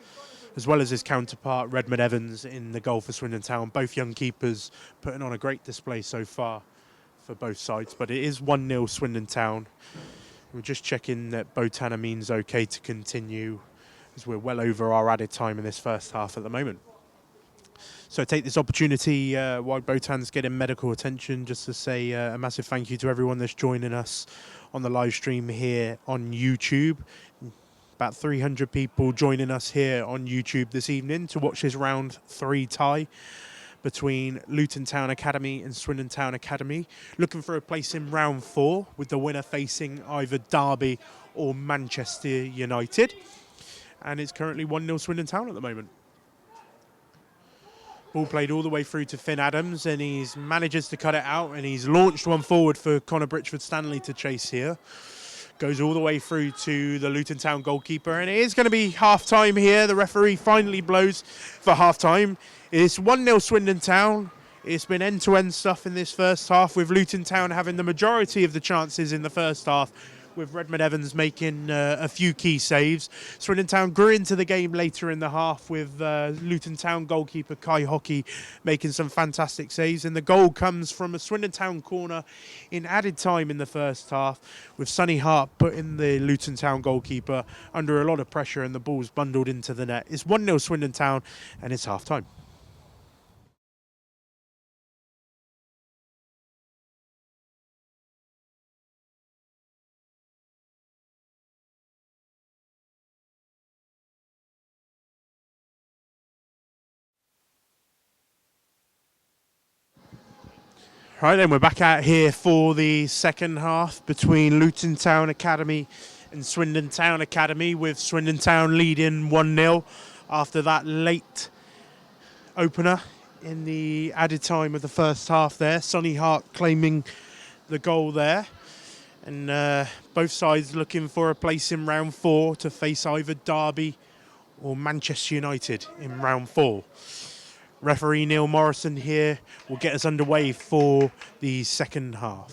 as well as his counterpart Redmond Evans in the goal for Swindon Town. Both young keepers putting on a great display so far for both sides, but it is 1-0 Swindon Town. We're just checking that Botana means okay to continue, as we're well over our added time in this first half at the moment. So I take this opportunity while Botan's getting medical attention just to say a massive thank you to everyone that's joining us on the live stream here on YouTube. About 300 people joining us here on YouTube this evening to watch this round 3 tie between Luton Town Academy and Swindon Town Academy. Looking for a place in round 4 with the winner facing either Derby or Manchester United. And it's currently 1-0 Swindon Town at the moment. Ball played all the way through to Finn Adams, and he manages to cut it out, and he's launched one forward for Connor Britchford-Stanley to chase here. Goes all the way through to the Luton Town goalkeeper, and it is going to be half-time here. The referee finally blows for half-time. It's 1-0 Swindon Town. It's been end-to-end stuff in this first half, with Luton Town having the majority of the chances in the first half, with Redmond Evans making a few key saves. Swindon Town grew into the game later in the half, with Luton Town goalkeeper Kai Hockey making some fantastic saves. And the goal comes from a Swindon Town corner in added time in the first half, with Sonny Hart putting the Luton Town goalkeeper under a lot of pressure, and the ball's bundled into the net. It's 1-0 Swindon Town, and it's half-time. Right then, we're back out here for the second half between Luton Town Academy and Swindon Town Academy, with Swindon Town leading 1-0 after that late opener in the added time of the first half there. Sonny Hart claiming the goal there. And both sides looking for a place in round 4 to face either Derby or Manchester United in round 4. Referee Neil Morrison here will get us underway for the second half.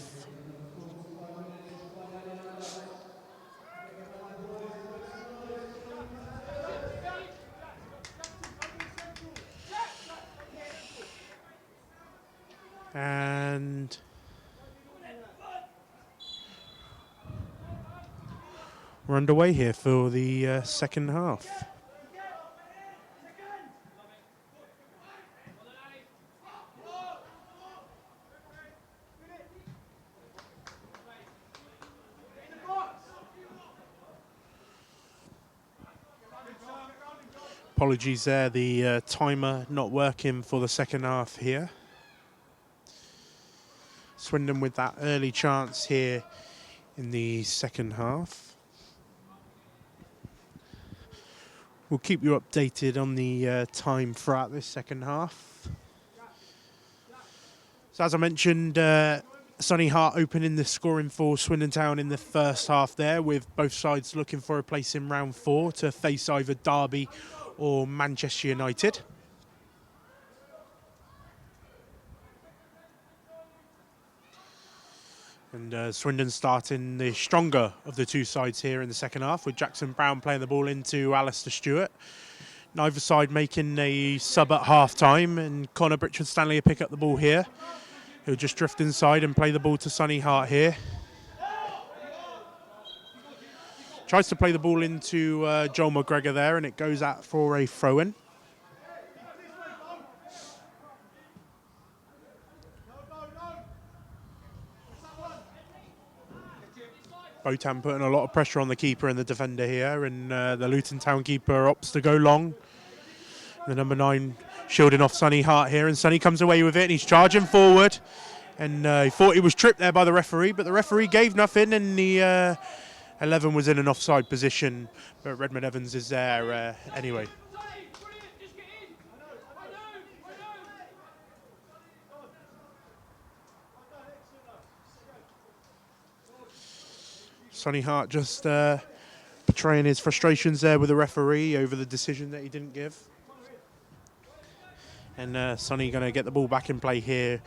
And we're underway here for the second half. Apologies there, the timer not working for the second half here. Swindon with that early chance here in the second half. We'll keep you updated on the time throughout this second half. So as I mentioned, Sonny Hart opening the scoring for Swindon Town in the first half there, with both sides looking for a place in round 4 to face either Derby or Manchester United. And Swindon starting the stronger of the two sides here in the second half, with Jackson Brown playing the ball into Alistair Stewart. Neither side making a sub at half-time, and Connor Britchford-Stanley will pick up the ball here. He'll just drift inside and play the ball to Sonny Hart here. Tries to play the ball into Joel McGregor there, and it goes out for a throw-in. Botan putting a lot of pressure on the keeper and the defender here, and the Luton Town keeper opts to go long. The number 9 shielding off Sonny Hart here, and Sonny comes away with it, and he's charging forward. And he thought he was tripped there by the referee, but the referee gave nothing, and the 11 was in an offside position, but Redmond Evans is there anyway. Sonny Hart just portraying his frustrations there with the referee over the decision that he didn't give. And Sonny going to get the ball back in play here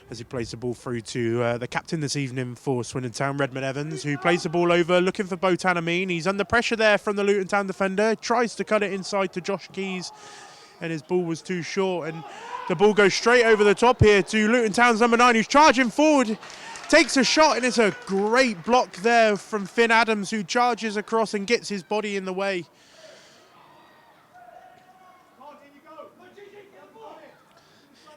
as he plays the ball through to the captain this evening for Swindon Town, Redmond Evans, who plays the ball over, looking for Botan Amin. He's under pressure there from the Luton Town defender, tries to cut it inside to Josh Keys, and his ball was too short. And the ball goes straight over the top here to Luton Town's number 9, who's charging forward, takes a shot, and it's a great block there from Finn Adams, who charges across and gets his body in the way.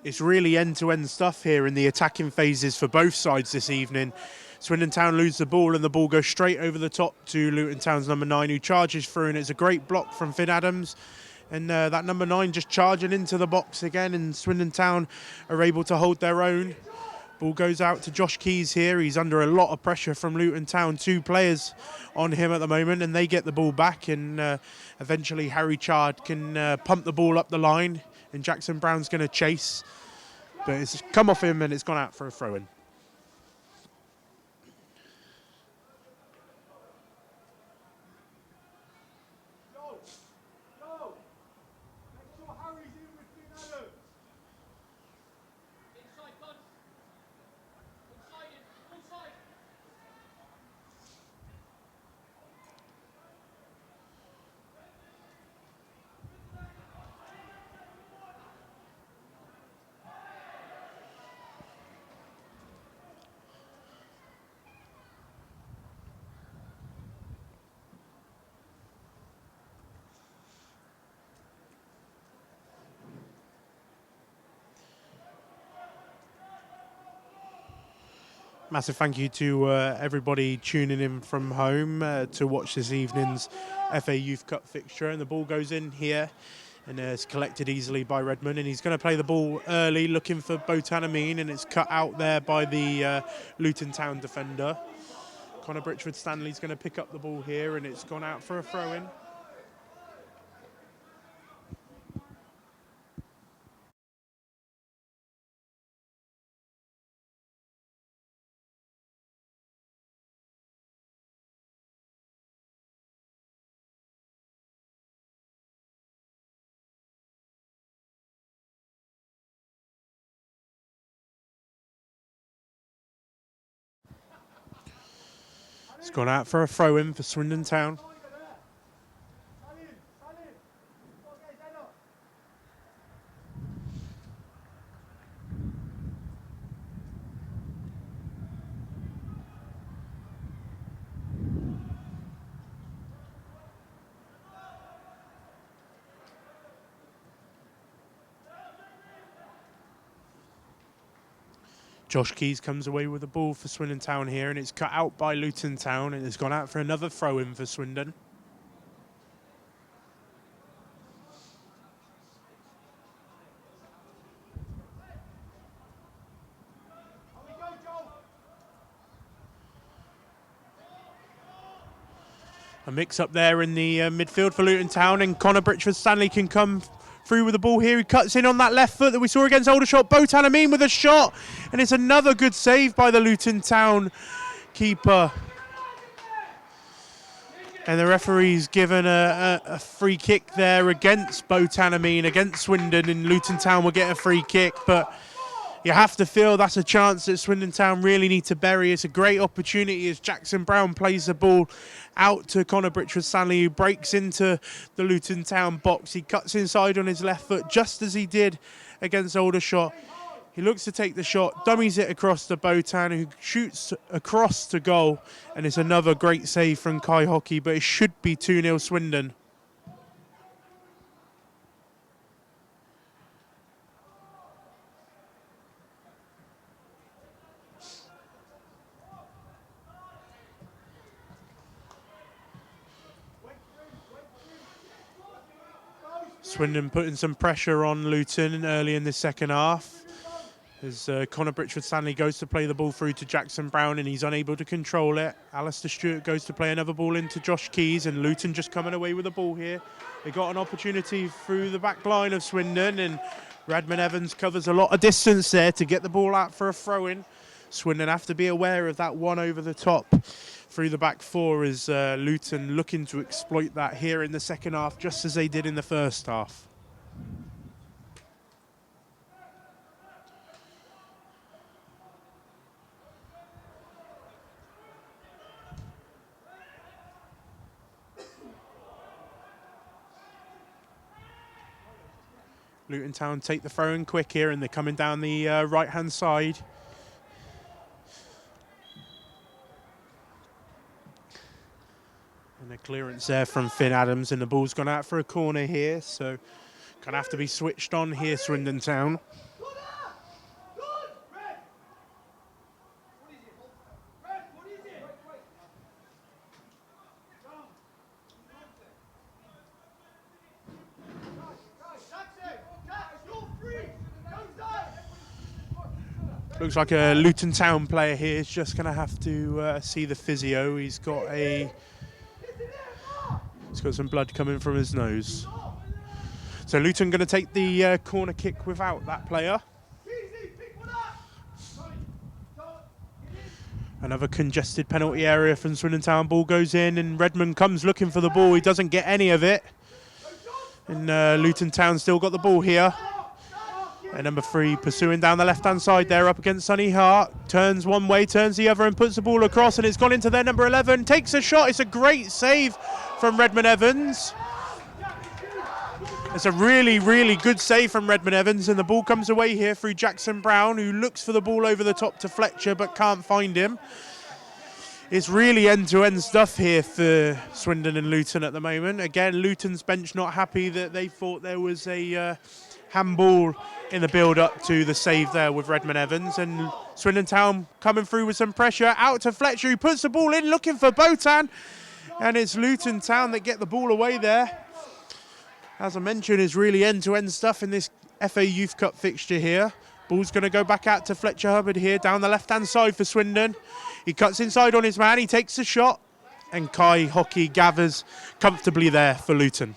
It's really end-to-end stuff here in the attacking phases for both sides this evening. Swindon Town lose the ball and the ball goes straight over the top to Luton Town's number 9, who charges through, and it's a great block from Finn Adams. And that number 9 just charging into the box again, and Swindon Town are able to hold their own. Ball goes out to Josh Keys here. He's under a lot of pressure from Luton Town. 2 players on him at the moment, and they get the ball back, and eventually Harry Chard can pump the ball up the line, and Jackson Brown's going to chase. But it's come off him and it's gone out for a throw-in. Massive thank you to everybody tuning in from home to watch this evening's FA Youth Cup fixture. And the ball goes in here and it's collected easily by Redmond. And he's going to play the ball early, looking for Botan Amin, and it's cut out there by the Luton Town defender. Connor Britchford-Stanley's going to pick up the ball here, and it's gone out for a throw-in. It's gone out for a throw-in for Swindon Town. Josh Keys comes away with the ball for Swindon Town here, and it's cut out by Luton Town, and it's gone out for another throw-in for Swindon. A mix-up there in the midfield for Luton Town, and Connor Britchford-Stanley can come through with the ball here. He cuts in on that left foot that we saw against Aldershot. Botan Amin with a shot, and it's another good save by the Luton Town keeper. And the referee's given a free kick there against Botan Amin, against Swindon, and Luton Town will get a free kick. But you have to feel that's a chance that Swindon Town really need to bury. It's a great opportunity as Jackson Brown plays the ball out to Connor Britchford-Stanley, who breaks into the Luton Town box. He cuts inside on his left foot, just as he did against Aldershot. He looks to take the shot, dummies it across to Botan, who shoots across to goal. And it's another great save from Kai Hockey, but it should be 2-0 Swindon. Swindon putting some pressure on Luton early in the second half as Connor Britchford-Stanley goes to play the ball through to Jackson Brown, and he's unable to control it. Alistair Stewart goes to play another ball into Josh Keys, and Luton just coming away with the ball here. They got an opportunity through the back line of Swindon, and Redmond Evans covers a lot of distance there to get the ball out for a throw-in. Swindon have to be aware of that one over the top through the back four as Luton looking to exploit that here in the second half, just as they did in the first half. Luton Town take the throw in quick here, and they're coming down the right-hand side. And a clearance there from Finn Adams, and the ball's gone out for a corner here, so gonna have to be switched on here, Swindon Town. Looks like a Luton Town player here is just going to have to see the physio. He's got some blood coming from his nose. So Luton going to take the corner kick without that player. Another congested penalty area from Swindon Town. Ball goes in and Redmond comes looking for the ball. He doesn't get any of it. And Luton Town still got the ball here. And number 3 pursuing down the left-hand side there up against Sonny Hart. Turns one way, turns the other and puts the ball across, and it's gone into their number 11. Takes a shot. It's a great save from Redmond Evans. It's a really, really good save from Redmond Evans, and the ball comes away here through Jackson Brown, who looks for the ball over the top to Fletcher but can't find him. It's really end-to-end stuff here for Swindon and Luton at the moment. Again, Luton's bench not happy that they thought there was a handball in the build-up to the save there with Redmond Evans, and Swindon Town coming through with some pressure. Out to Fletcher, who puts the ball in, looking for Botan, and it's Luton Town that get the ball away there. As I mentioned, it's really end-to-end stuff in this FA Youth Cup fixture here. Ball's going to go back out to Fletcher Hubbard here, down the left-hand side for Swindon. He cuts inside on his man, he takes a shot, and Kai Hockey gathers comfortably there for Luton.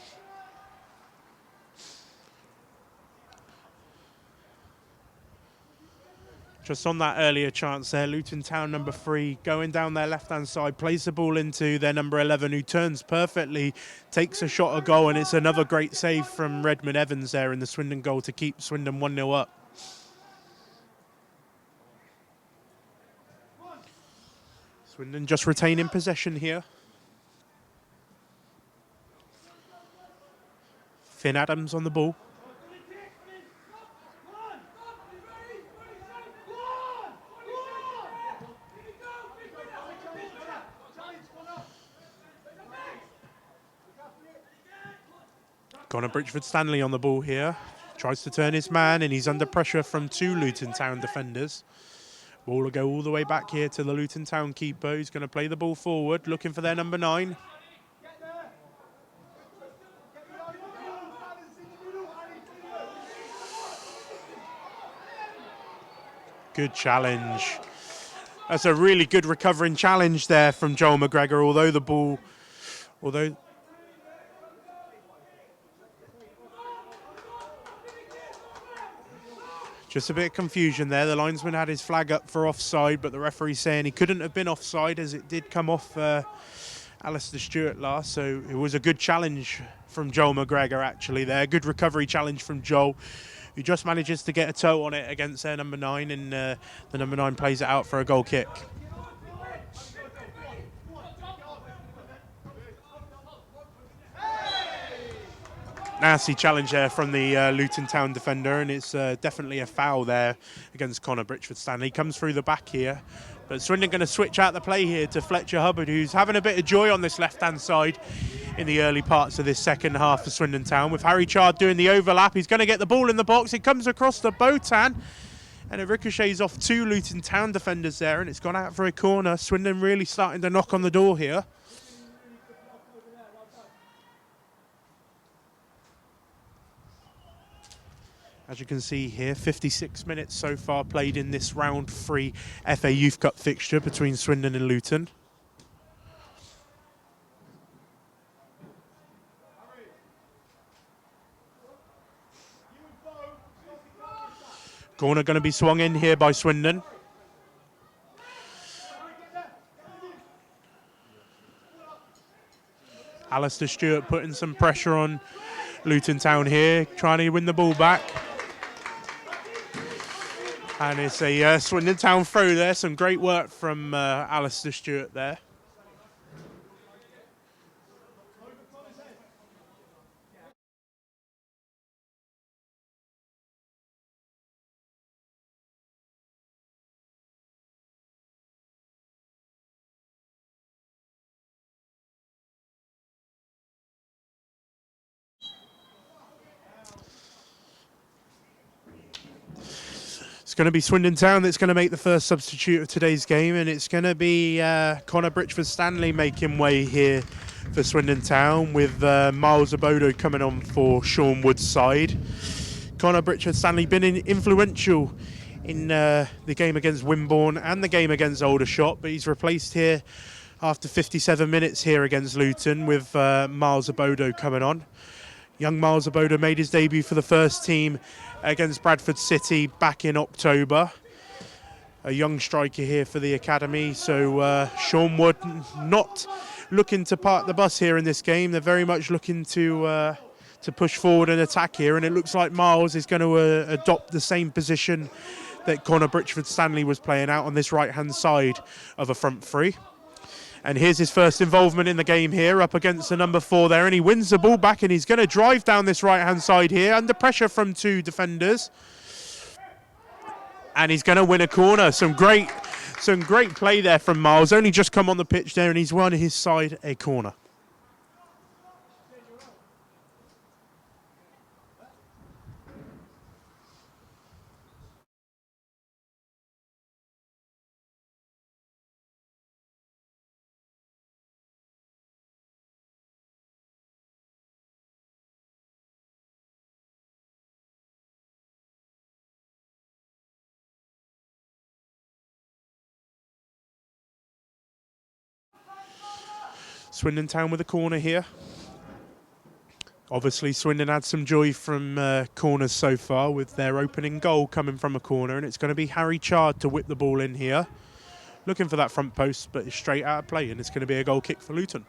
Just on that earlier chance there, Luton Town number 3 going down their left-hand side, plays the ball into their number 11, who turns perfectly, takes a shot, a goal, and it's another great save from Redmond Evans there in the Swindon goal to keep Swindon 1-0 up. Swindon just retaining possession here. Finn Adams on the ball. Connor Bridgeford-Stanley on the ball here. Tries to turn his man, and he's under pressure from 2 Luton Town defenders. Ball will go all the way back here to the Luton Town keeper, who's going to play the ball forward, looking for their number 9. Good challenge. That's a really good recovering challenge there from Joel McGregor, just a bit of confusion there. The linesman had his flag up for offside, but the referee saying he couldn't have been offside as it did come off Alistair Stewart last. So it was a good challenge from Joel McGregor actually there. Good recovery challenge from Joel, who just manages to get a toe on it against their number 9, and the number 9 plays it out for a goal kick. Nasty challenge there from the Luton Town defender, and it's definitely a foul there against Connor Bridgeford-Stanley. Comes through the back here, but Swindon going to switch out the play here to Fletcher Hubbard, who's having a bit of joy on this left-hand side in the early parts of this second half for Swindon Town, with Harry Chard doing the overlap. He's going to get the ball in the box. It comes across to Botan, and it ricochets off 2 Luton Town defenders there, and it's gone out for a corner. Swindon really starting to knock on the door here. As you can see here, 56 minutes so far played in this round 3 FA Youth Cup fixture between Swindon and Luton. Corner going to be swung in here by Swindon. Alistair Stewart putting some pressure on Luton Town here, trying to win the ball back. And it's a Swindon Town throw there. Some great work from Alistair Stewart there. It's going to be Swindon Town that's going to make the first substitute of today's game, and it's going to be Connor Britchford-Stanley making way here for Swindon Town, with Miles Abodo coming on for Sean Wood's side. Connor Britchford-Stanley been influential in the game against Wimborne and the game against Aldershot, but he's replaced here after 57 minutes here against Luton with Miles Abodo coming on. Young Miles Abodo made his debut for the first team against Bradford City back in October. A young striker here for the academy, so Sean Wood not looking to park the bus here in this game. They're very much looking to push forward and attack here, and it looks like Miles is going to adopt the same position that Connor Britchford-Stanley was playing out on this right-hand side of a front three. And here's his first involvement in the game here, up against the number 4 there, and he wins the ball back, and he's going to drive down this right-hand side here under pressure from 2 defenders. And he's going to win a corner. Some great play there from Miles. Only just come on the pitch there, and he's won his side a corner. Swindon Town with a corner here. Obviously, Swindon had some joy from corners so far with their opening goal coming from a corner, and it's going to be Harry Chard to whip the ball in here. Looking for that front post, but it's straight out of play, and it's going to be a goal kick for Luton.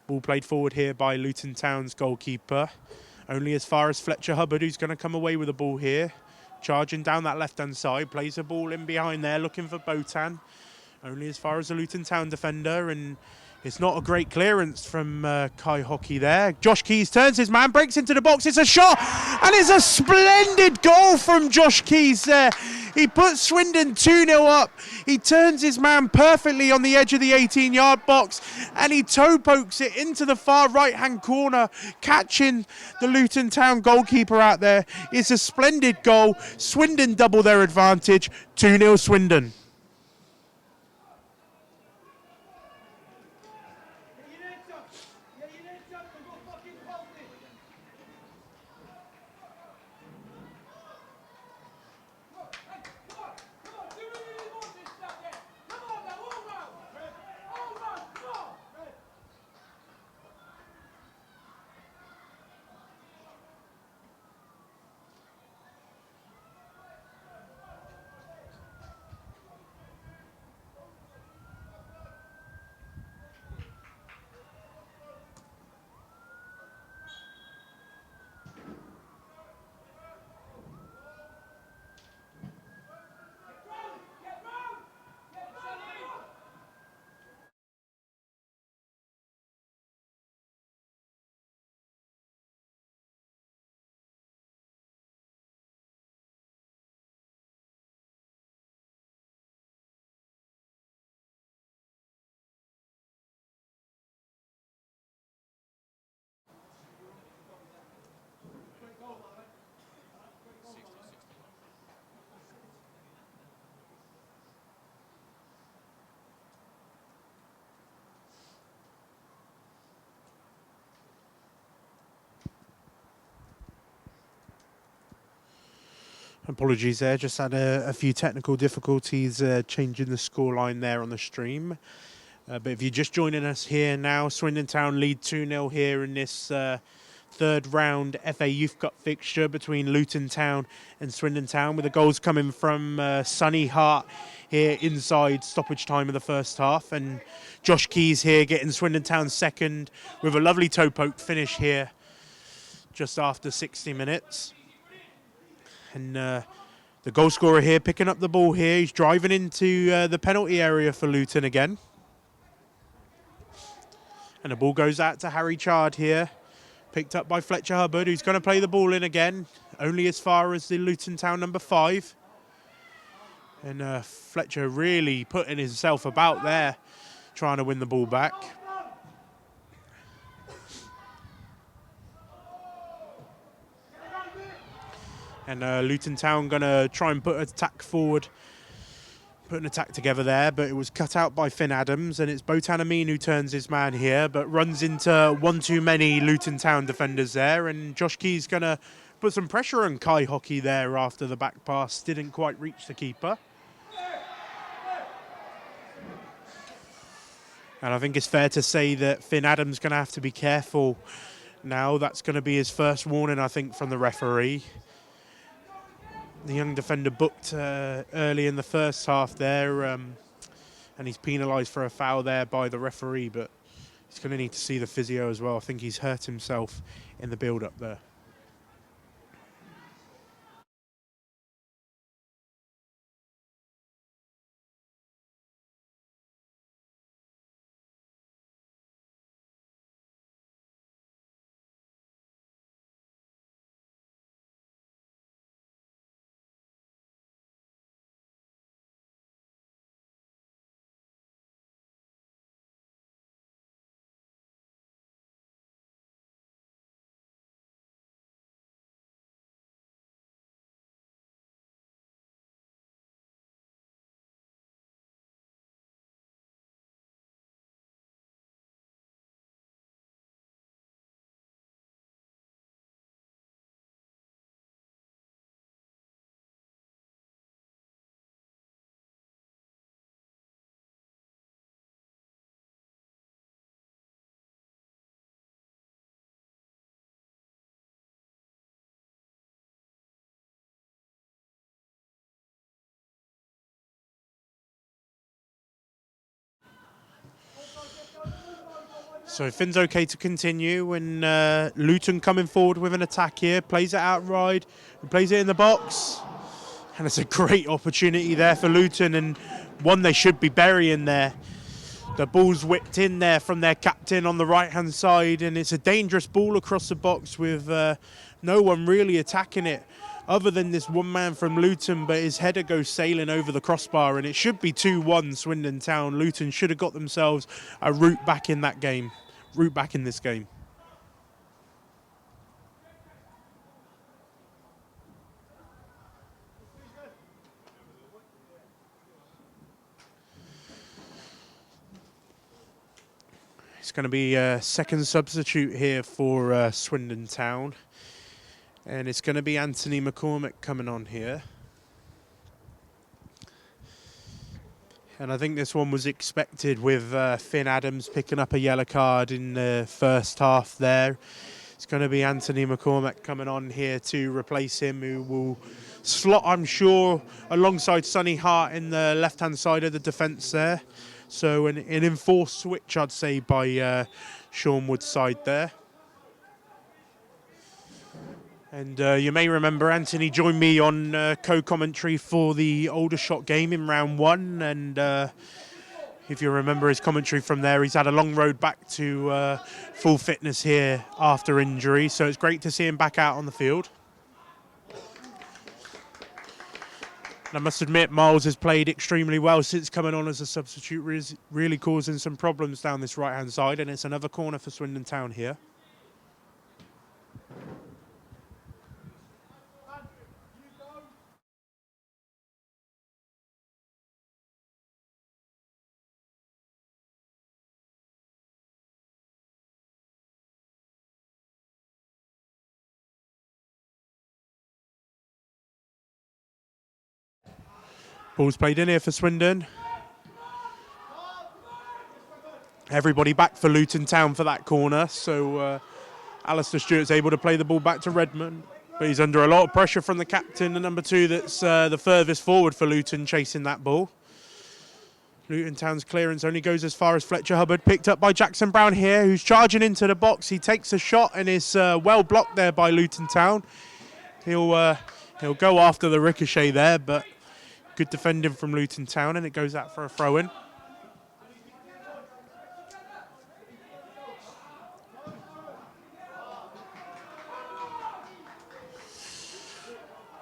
Ball played forward here by Luton Town's goalkeeper. Only as far as Fletcher Hubbard, who's going to come away with the ball here. Charging down that left-hand side, plays the ball in behind there, looking for Botan. Only as far as the Luton Town defender, and it's not a great clearance from Kai Hockey there. Josh Keys turns his man, breaks into the box, it's a shot, and it's a splendid goal from Josh Keys there. He puts Swindon 2-0 up. He turns his man perfectly on the edge of the 18-yard box, and he toe pokes it into the far right-hand corner, catching the Luton Town goalkeeper out there. It's a splendid goal. Swindon double their advantage, 2-0 Swindon. Apologies there, just had a few technical difficulties changing the scoreline there on the stream. But if you're just joining us here now, Swindon Town lead 2-0 here in this third round FA Youth Cup fixture between Luton Town and Swindon Town, with the goals coming from Sonny Hart here inside stoppage time of the first half, and Josh Keys here getting Swindon Town second with a lovely toe poke finish here just after 60 minutes. And the goal scorer here picking up the ball here. He's driving into the penalty area for Luton again. And the ball goes out to Harry Chard here. Picked up by Fletcher Hubbard, who's going to play the ball in again. Only as far as the Luton Town number 5. And Fletcher really putting himself about there, trying to win the ball back. And Luton Town going to try and put an attack forward, put an attack together there, but it was cut out by Finn Adams, and it's Botan Amin who turns his man here, but runs into one too many Luton Town defenders there, and Josh Key's going to put some pressure on Kai Hockey there after the back pass didn't quite reach the keeper. And I think it's fair to say that Finn Adams going to have to be careful now. That's going to be his first warning, I think, from the referee. The young defender booked early in the first half there, and he's penalised for a foul there by the referee, but he's going to need to see the physio as well. I think he's hurt himself in the build-up there. So Finn's okay to continue, and Luton coming forward with an attack here, plays it outright, plays it in the box, and it's a great opportunity there for Luton, and one they should be burying there. The ball's whipped in there from their captain on the right-hand side, and it's a dangerous ball across the box with no one really attacking it other than this one man from Luton, but his header goes sailing over the crossbar, and it should be 2-1 Swindon Town. Luton should have got themselves a route back in that game, route back in this game. It's going to be a second substitute here for Swindon Town. And it's going to be Anthony McCormick coming on here. And I think this one was expected with Finn Adams picking up a yellow card in the first half there. It's going to be Anthony McCormick coming on here to replace him, who will slot, I'm sure, alongside Sonny Hart in the left-hand side of the defence there. So an enforced switch, I'd say, by Sean Wood's side there. And you may remember Anthony joined me on co-commentary for the Aldershot game in round 1. And if you remember his commentary from there, he's had a long road back to full fitness here after injury. So it's great to see him back out on the field. And I must admit, Miles has played extremely well since coming on as a substitute, really causing some problems down this right-hand side. And it's another corner for Swindon Town here. Ball's played in here for Swindon. Everybody back for Luton Town for that corner, so Alistair Stewart's able to play the ball back to Redmond, but he's under a lot of pressure from the captain, the number 2 that's the furthest forward for Luton chasing that ball. Luton Town's clearance only goes as far as Fletcher Hubbard, picked up by Jackson Brown here, who's charging into the box. He takes a shot and is well blocked there by Luton Town. He'll go after the ricochet there, but good defending from Luton Town, and it goes out for a throw-in.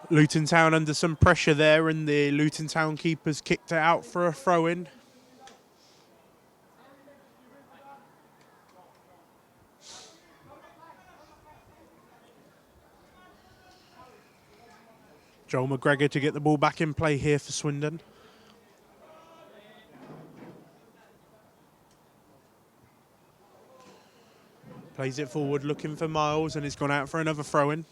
Luton Town under some pressure there, and the Luton Town keeper's kicked it out for a throw-in. Joel McGregor to get the ball back in play here for Swindon. Plays it forward looking for Miles, and it's gone out for another throw-in.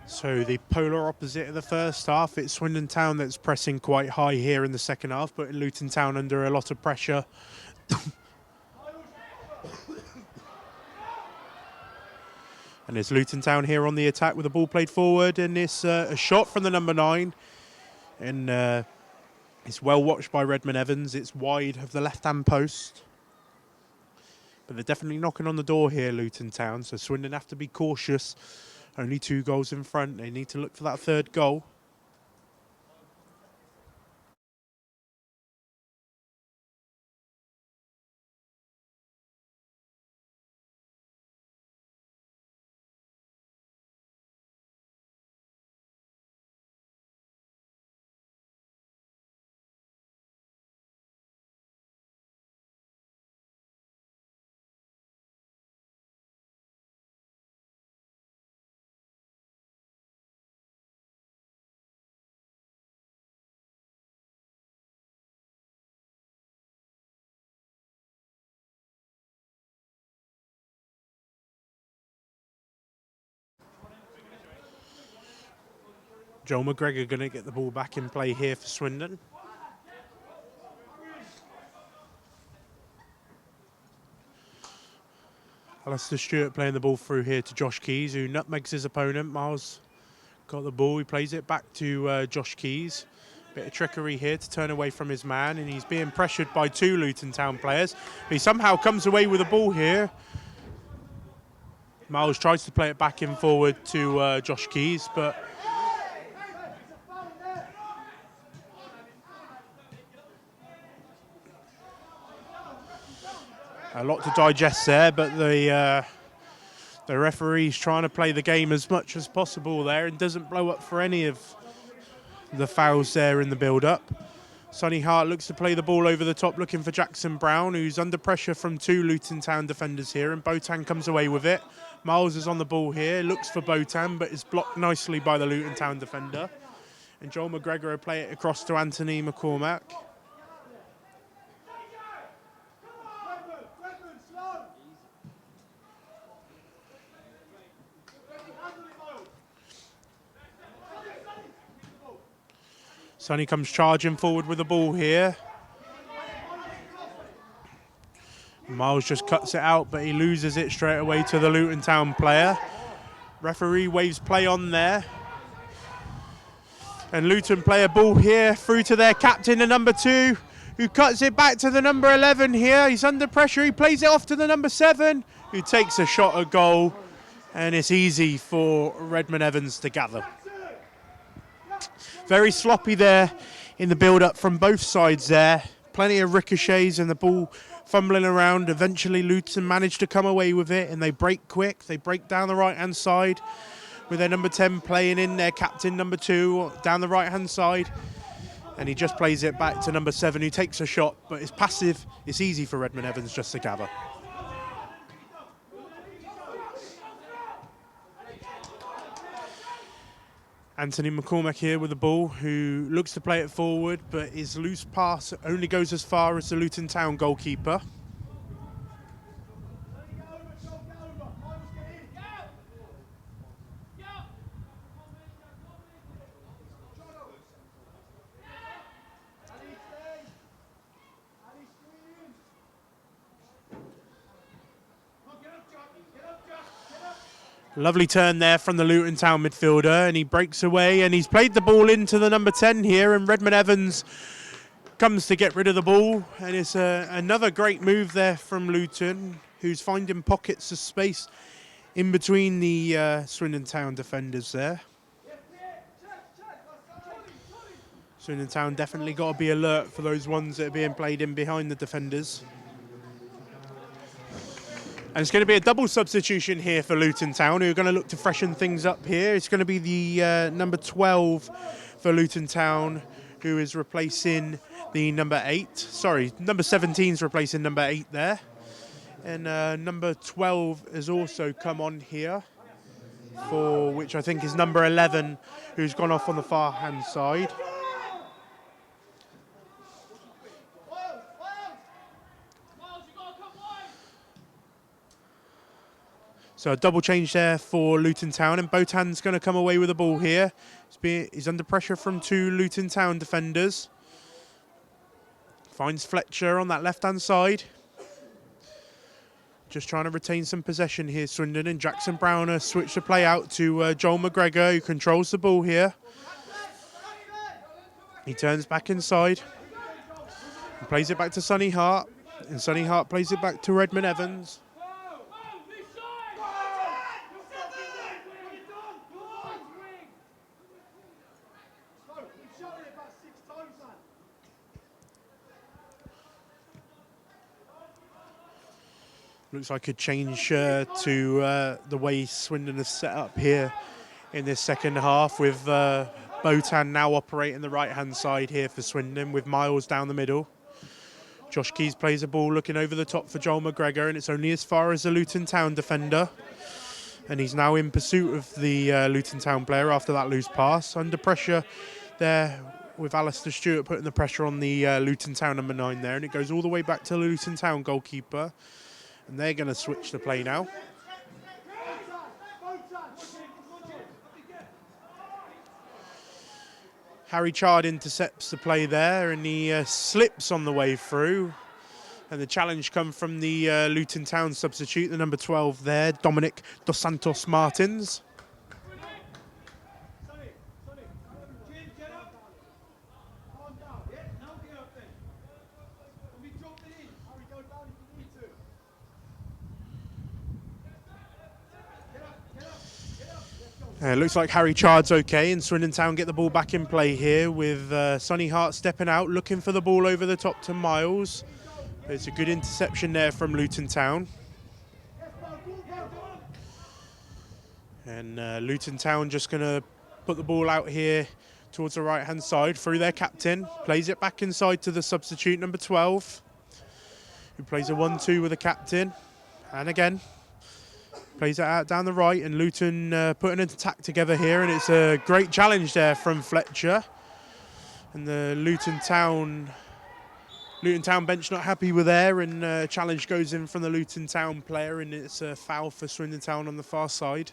So the polar opposite of the first half, it's Swindon Town that's pressing quite high here in the second half, but Luton Town under a lot of pressure. And it's Luton Town here on the attack with the ball played forward, and it's a shot from the number 9. And it's well watched by Redmond Evans. It's wide of the left-hand post. But they're definitely knocking on the door here, Luton Town, so Swindon have to be cautious. Only 2 goals in front. They need to look for that 3rd goal. Joel McGregor going to get the ball back in play here for Swindon. Alistair Stewart playing the ball through here to Josh Keys, who nutmegs his opponent. Miles got the ball. He plays it back to Josh Keys. Bit of trickery here to turn away from his man, and he's being pressured by 2 Luton Town players. He somehow comes away with the ball here. Miles tries to play it back in forward to Josh Keys, but a lot to digest there, but the referee's trying to play the game as much as possible there and doesn't blow up for any of the fouls there in the build-up. Sonny Hart looks to play the ball over the top, looking for Jackson Brown, who's under pressure from 2 Luton Town defenders here, and Botan comes away with it. Miles is on the ball here, looks for Botan, but is blocked nicely by the Luton Town defender. And Joel McGregor will play it across to Anthony McCormack. Sonny comes charging forward with the ball here. Miles just cuts it out, but he loses it straight away to the Luton Town player. Referee waves play on there. And Luton play a ball here through to their captain, the number 2, who cuts it back to the number 11 here. He's under pressure. He plays it off to the number 7, who takes a shot at goal. And it's easy for Redmond Evans to gather. Very sloppy there in the build-up from both sides there. Plenty of ricochets and the ball fumbling around. Eventually Luton managed to come away with it and they break quick. They break down the right-hand side with their number 10 playing in, their captain number 2 down the right-hand side. And he just plays it back to number 7 who takes a shot, but it's passive. It's easy for Redmond Evans just to gather. Anthony McCormack here with the ball, who looks to play it forward, but his loose pass only goes as far as the Luton Town goalkeeper. Lovely turn there from the Luton Town midfielder, and he breaks away, and he's played the ball into the number 10 here, and Redmond Evans comes to get rid of the ball, and it's another great move there from Luton, who's finding pockets of space in between the Swindon Town defenders there. Swindon Town definitely got to be alert for those ones that are being played in behind the defenders. And it's going to be a double substitution here for Luton Town, who are going to look to freshen things up here. It's going to be the number 12 for Luton Town, who is replacing the number 8. Sorry, number 17 is replacing number 8 there. And number 12 has also come on here, for which I think is number 11, who's gone off on the far hand side. So a double change there for Luton Town, and Botan's going to come away with the ball here. He's under pressure from 2 Luton Town defenders. Finds Fletcher on that left-hand side. Just trying to retain some possession here, Swindon, and Jackson Browner switch the play out to Joel McGregor, who controls the ball here. He turns back inside and plays it back to Sonny Hart, and Sonny Hart plays it back to Redmond Evans. Looks like a change to the way Swindon is set up here in this second half, with Botan now operating the right-hand side here for Swindon, with Miles down the middle. Josh Keys plays a ball looking over the top for Joel McGregor, and it's only as far as the Luton Town defender. And he's now in pursuit of the Luton Town player after that loose pass. Under pressure there with Alistair Stewart putting the pressure on the Luton Town number 9 there, and it goes all the way back to the Luton Town goalkeeper. And they're going to switch the play now. Harry Chard intercepts the play there, and he slips on the way through. And the challenge comes from the Luton Town substitute, the number 12 there, Dominic Dos Santos Martins. Looks like Harry Chard's okay, and Swindon Town get the ball back in play here, with Sonny Hart stepping out, looking for the ball over the top to Miles. It's a good interception there from Luton Town. And Luton Town just going to put the ball out here towards the right-hand side through their captain. Plays it back inside to the substitute, number 12, who plays a 1-2 with the captain. And again, plays it out down the right, and Luton putting an attack together here, and it's a great challenge there from Fletcher. And the Luton Town bench not happy with there, and challenge goes in from the Luton Town player, and it's a foul for Swindon Town on the far side.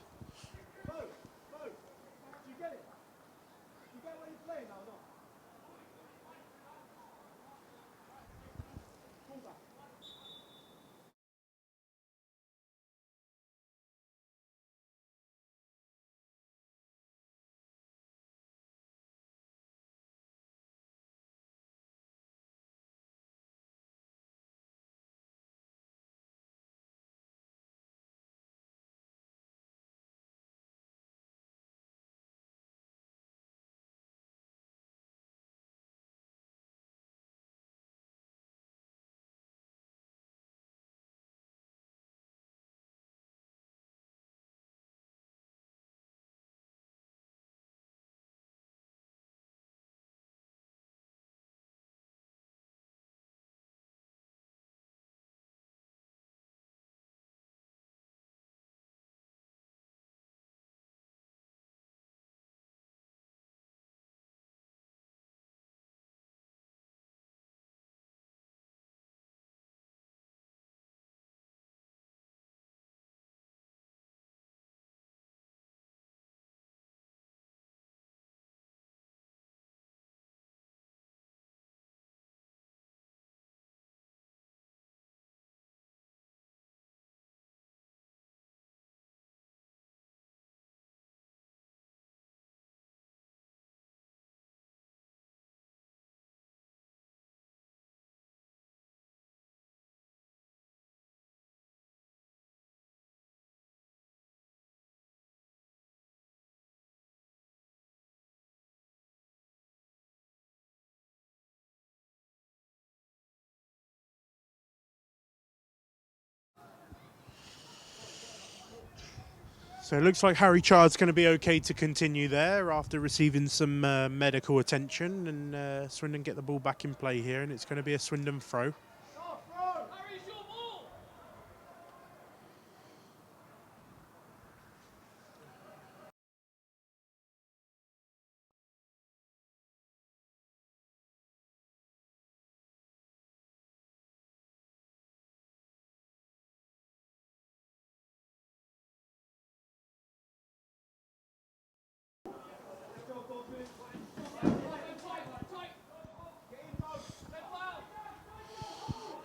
So it looks like Harry Chard's going to be okay to continue there after receiving some medical attention, and Swindon get the ball back in play here, and it's going to be a Swindon throw.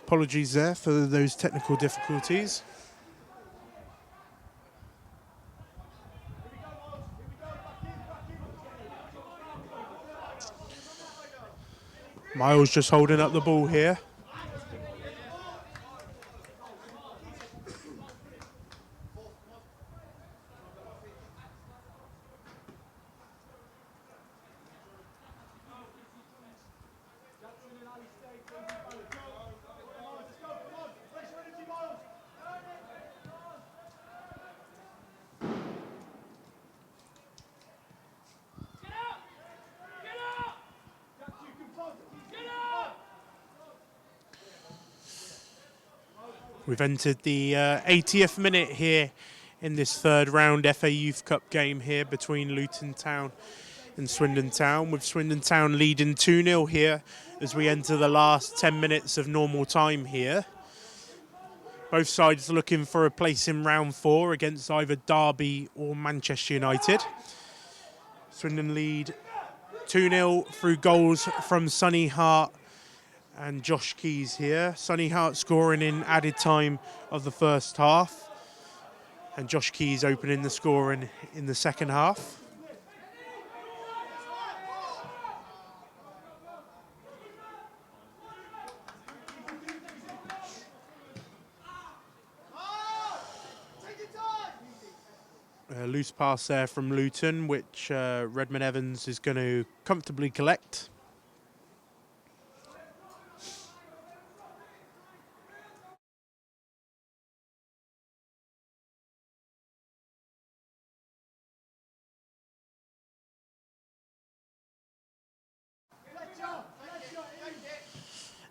Apologies there for those technical difficulties. Miles just holding up the ball here. We've entered the 80th minute here in this third round FA Youth Cup game here between Luton Town and Swindon Town, with Swindon Town leading 2-0 here as we enter the last 10 minutes of normal time here. Both sides looking for a place in round 4 against either Derby or Manchester United. Swindon lead 2-0 through goals from Sonny Hart and Josh Keys here. Sonny Hart scoring in added time of the first half, and Josh Keys opening the scoring in the second half. A loose pass there from Luton, which Redmond Evans is going to comfortably collect.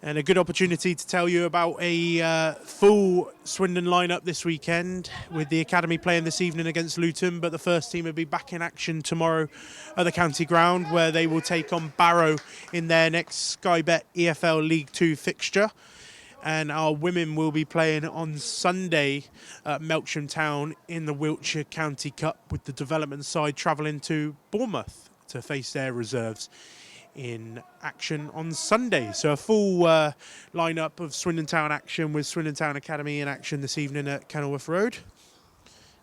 And a good opportunity to tell you about a full Swindon lineup this weekend, with the academy playing this evening against Luton, but the first team will be back in action tomorrow at the county ground, where they will take on Barrow in their next Sky Bet EFL League 2 fixture. And our women will be playing on Sunday at Melksham Town in the Wiltshire County Cup, with the development side travelling to Bournemouth to face their reserves in action on Sunday. So a full lineup of Swindon Town action, with Swindon Town Academy in action this evening at Kenilworth Road.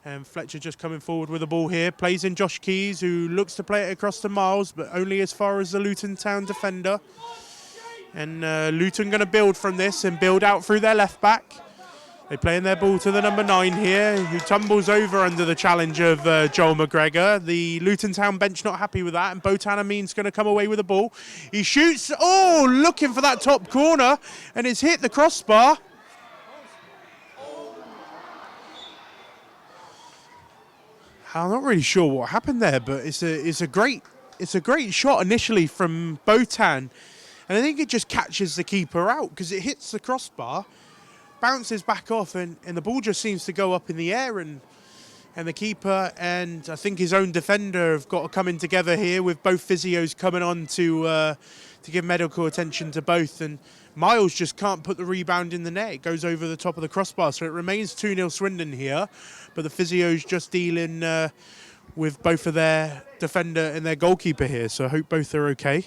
And Fletcher just coming forward with the ball here, plays in Josh Keys, who looks to play it across to Miles, but only as far as the Luton Town defender. And Luton going to build from this and build out through their left back. They playing their ball to the number 9 here, who tumbles over under the challenge of Joel McGregor. The Luton Town bench not happy with that, and Botan Amin's going to come away with the ball. He shoots, looking for that top corner, and it's hit the crossbar. I'm not really sure what happened there, but it's a great shot initially from Botan, and I think it just catches the keeper out because it hits the crossbar, bounces back off, and the ball just seems to go up in the air, and the keeper and I think his own defender have got to come in together here, with both physios coming on to give medical attention to both, and Miles just can't put the rebound in the net. It goes over the top of the crossbar, so it remains 2-0 Swindon here, but the physios just dealing with both of their defender and their goalkeeper here, so I hope both are okay.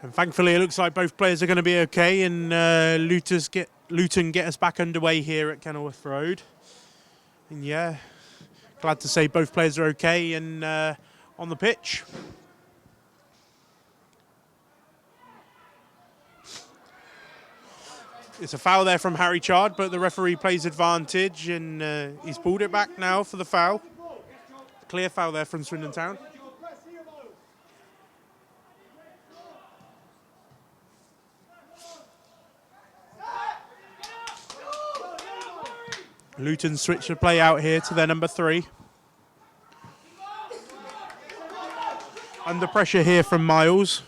And thankfully, it looks like both players are going to be okay, and Luton get us back underway here at Kenilworth Road. And yeah, glad to say both players are okay and on the pitch. It's a foul there from Harry Chard, but the referee plays advantage, and he's pulled it back now for the foul. Clear foul there from Swindon Town. Luton switch the play out here to their number 3. Under pressure here from Miles.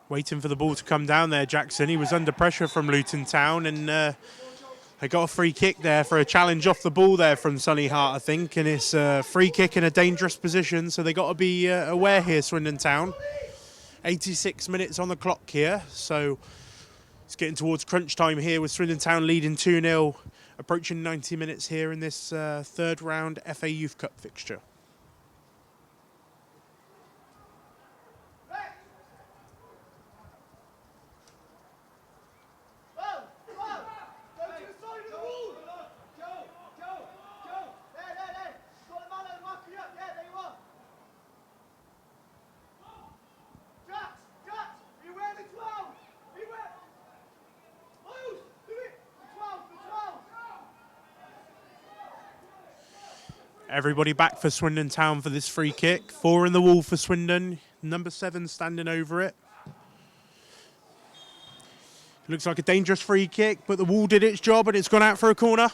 Waiting for the ball to come down there, Jackson. He was under pressure from Luton Town, and they got a free kick there for a challenge off the ball there from Sonny Hart, I think, and it's a free kick in a dangerous position, so they got to be aware here, Swindon Town. 86 minutes on the clock here, so it's getting towards crunch time here with Swindon Town leading 2-0, approaching 90 minutes here in this third round FA Youth Cup fixture. Everybody back for Swindon Town for this free kick. 4 in the wall for Swindon. Number 7 standing over it. Looks like a dangerous free kick, but the wall did its job and it's gone out for a corner.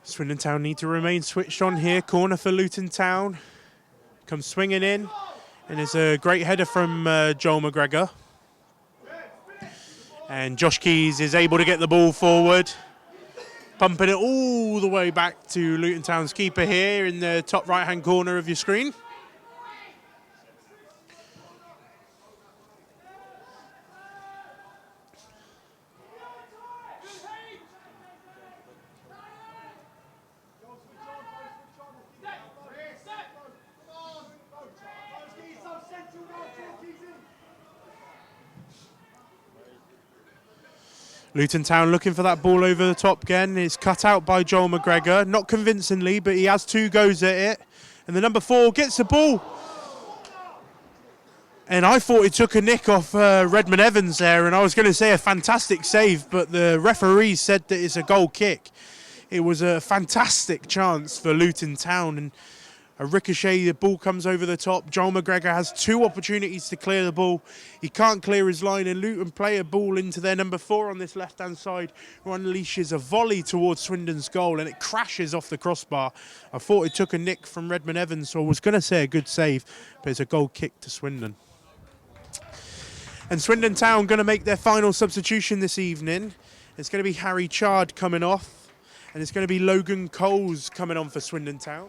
Swindon Town need to remain switched on here. Corner for Luton Town. Comes swinging in. And there's a great header from Joel McGregor. And Josh Keys is able to get the ball forward. Pumping it all the way back to Luton Town's keeper here in the top right-hand corner of your screen. Luton Town looking for that ball over the top again. It's cut out by Joel McGregor. Not convincingly, but he has 2 goes at it. And the number 4 gets the ball. And I thought he took a nick off Redmond Evans there. And I was going to say a fantastic save, but the referee said that it's a goal kick. It was a fantastic chance for Luton Town. And a ricochet, the ball comes over the top. Joel McGregor has 2 opportunities to clear the ball. He can't clear his line, and Luton play a ball into their number 4 on this left-hand side, who unleashes a volley towards Swindon's goal, and it crashes off the crossbar. I thought it took a nick from Redmond Evans, so I was going to say a good save, but it's a goal kick to Swindon. And Swindon Town going to make their final substitution this evening. It's going to be Harry Chard coming off, and it's going to be Logan Coles coming on for Swindon Town.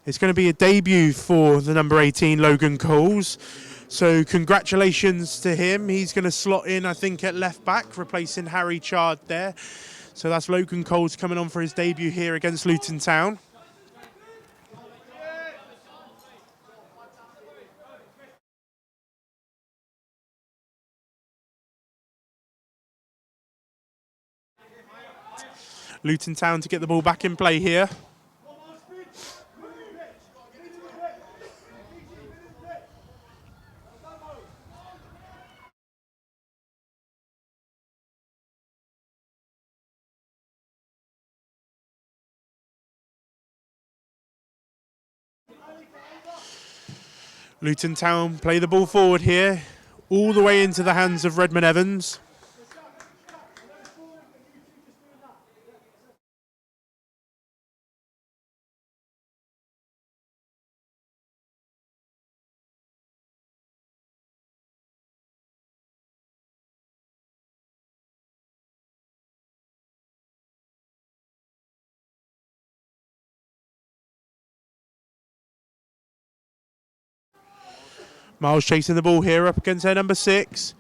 It's going to be a debut for the number 18, Logan Coles. So congratulations to him. He's going to slot in, I think, at left back, replacing Harry Chard there. So that's Logan Coles coming on for his debut here against Luton Town. Luton Town to get the ball back in play here. Luton Town play the ball forward here, all the way into the hands of Redmond Evans. Miles chasing the ball here up against their number 6.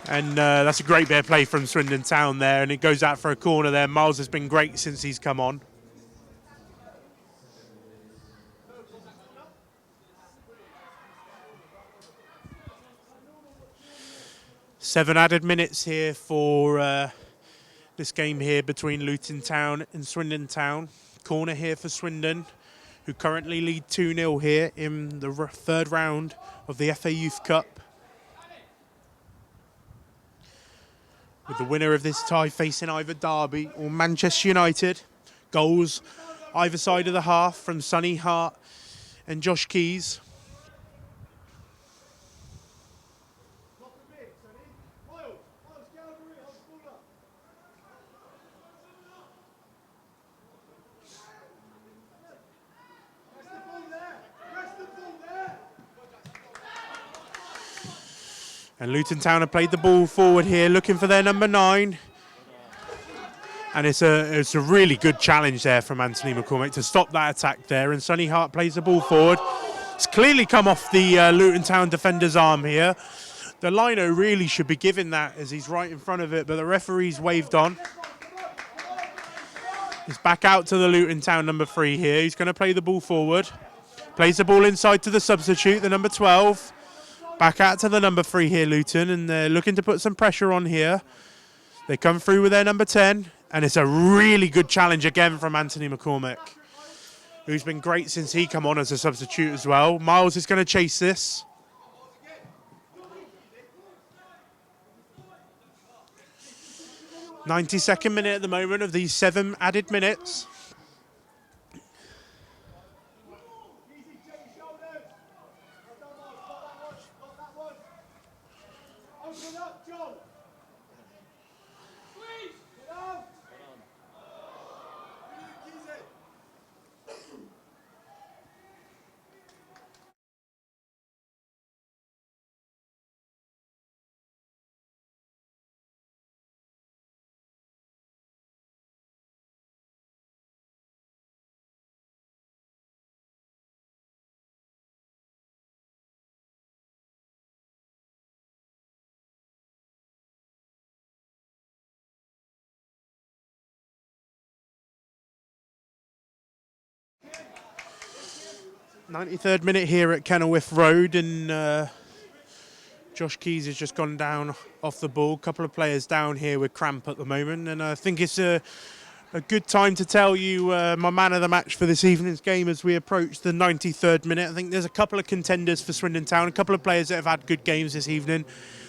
And that's a great bit of play from Swindon Town there, and it goes out for a corner there. Miles has been great since he's come on. 7 added minutes here for this game here between Luton Town and Swindon Town. Corner here for Swindon, who currently lead 2-0 here in the third round of the FA Youth Cup. With the winner of this tie facing either Derby or Manchester United. Goals either side of the half from Sonny Hart and Josh Keys. And Luton Town have played the ball forward here, looking for their number 9. And it's a really good challenge there from Anthony McCormick to stop that attack there. And Sonny Hart plays the ball forward. It's clearly come off the Luton Town defender's arm here. The lino really should be giving that as he's right in front of it, but the referee's waved on. He's back out to the Luton Town number 3 here. He's going to play the ball forward. Plays the ball inside to the substitute, the number 12. Back out to the number 3 here, Luton, and they're looking to put some pressure on here. They come through with their number 10, and it's a really good challenge again from Anthony McCormick, who's been great since he come on as a substitute as well. Miles is going to chase this. "92nd minute at the moment of these 7 added minutes. "93rd minute here at Kenilworth Road, and Josh Keys has just gone down off the ball. A couple of players down here with cramp at the moment, and I think it's a good time to tell you my man of the match for this evening's game as we approach the 93rd minute. I think there's a couple of contenders for Swindon Town, a couple of players that have had good games this evening.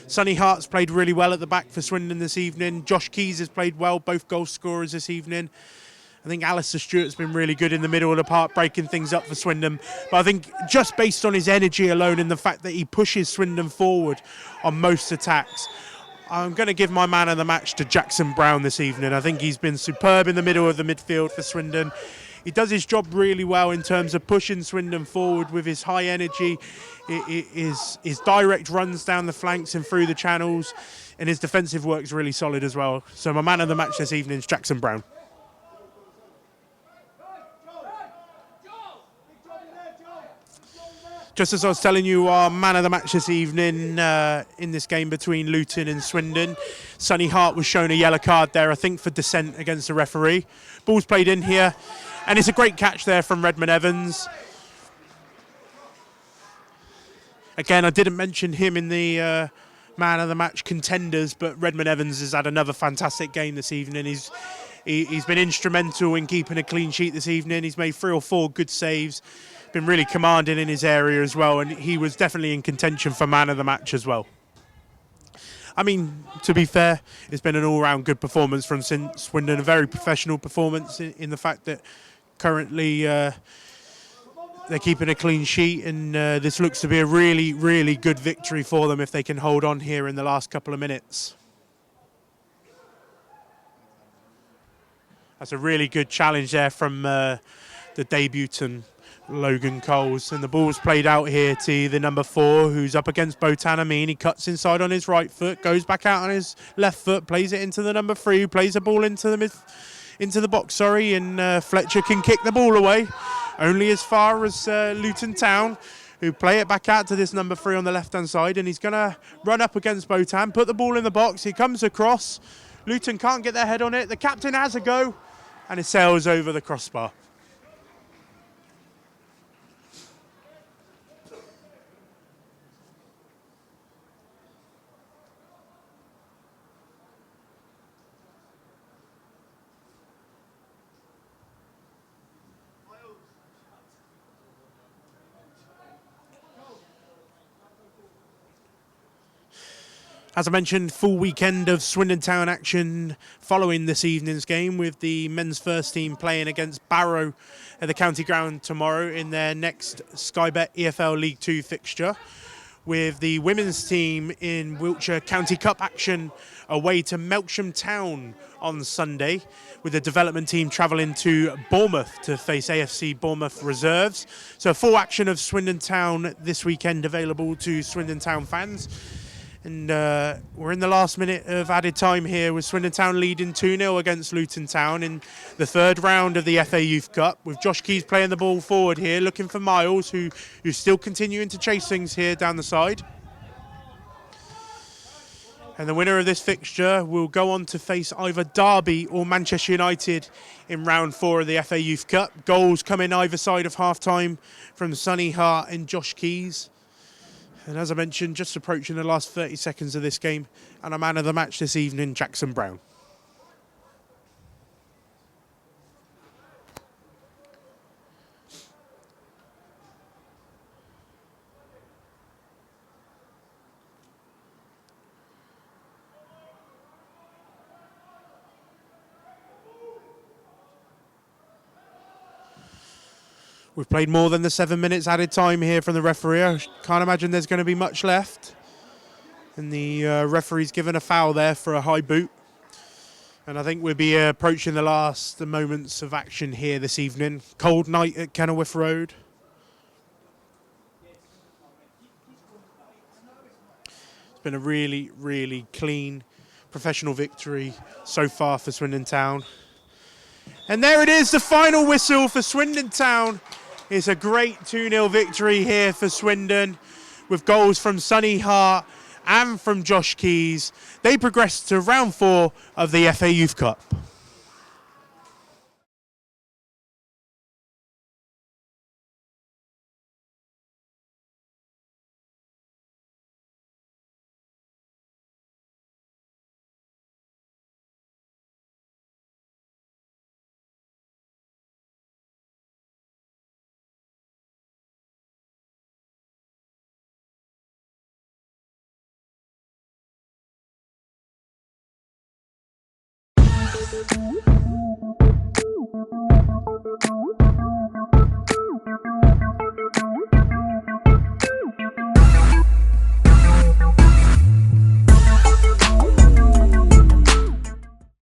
Sonny Hart's played really well at the back for Swindon this evening. Josh Keys has played well, both goal scorers this evening. I think Alistair Stewart's been really good in the middle of the park, breaking things up for Swindon. But I think just based on his energy alone and the fact that he pushes Swindon forward on most attacks, I'm going to give my man of the match to Jackson Brown this evening. I think he's been superb in the middle of the midfield for Swindon. He does his job really well in terms of pushing Swindon forward with his high energy, his direct runs down the flanks and through the channels, and his defensive work's really solid as well. So my man of the match this evening is Jackson Brown. Just as I was telling you, our man of the match this evening in this game between Luton and Swindon, Sonny Hart was shown a yellow card there, I think, for dissent against the referee. Ball's played in here, and it's a great catch there from Redmond Evans. Again, I didn't mention him in the man of the match contenders, but Redmond Evans has had another fantastic game this evening. He's been instrumental in keeping a clean sheet this evening. He's made 3 or 4 good saves. Been really commanding in his area as well, and he was definitely in contention for man of the match as well. I mean, to be fair, it's been an all-round good performance from Swindon, a very professional performance in the fact that currently they're keeping a clean sheet, and this looks to be a really, really good victory for them if they can hold on here in the last couple of minutes. That's a really good challenge there from the debutant Logan Coles, and the ball's played out here to the number 4, who's up against Botan Amin. He cuts inside on his right foot, goes back out on his left foot, plays it into the number 3, who plays the ball into the box, and Fletcher can kick the ball away, only as far as Luton Town, who play it back out to this number 3 on the left-hand side, and he's going to run up against Botan, put the ball in the box. He comes across. Luton can't get their head on it. The captain has a go, and it sails over the crossbar. As I mentioned, full weekend of Swindon Town action following this evening's game, with the men's first team playing against Barrow at the county ground tomorrow in their next Sky Bet EFL League 2 fixture, with the women's team in Wiltshire County Cup action away to Melksham Town on Sunday, with the development team travelling to Bournemouth to face AFC Bournemouth reserves. So full action of Swindon Town this weekend available to Swindon Town fans. And we're in the last minute of added time here, with Swindon Town leading 2-0 against Luton Town in the third round of the FA Youth Cup, with Josh Keys playing the ball forward here, looking for Miles, who's still continuing to chase things here down the side. And the winner of this fixture will go on to face either Derby or Manchester United in round 4 of the FA Youth Cup. Goals coming either side of half-time from Sonny Hart and Josh Keys. And as I mentioned, just approaching the last 30 seconds of this game, and a man of the match this evening, Jackson Brown. We've played more than the 7 minutes added time here from the referee. I can't imagine there's going to be much left. And the referee's given a foul there for a high boot. And I think we'll be approaching the last moments of action here this evening. Cold night at Kenilworth Road. It's been a really, really clean, professional victory so far for Swindon Town. And there it is, the final whistle for Swindon Town. It's a great 2-0 victory here for Swindon, with goals from Sonny Hart and from Josh Keys. They progressed to round 4 of the FA Youth Cup.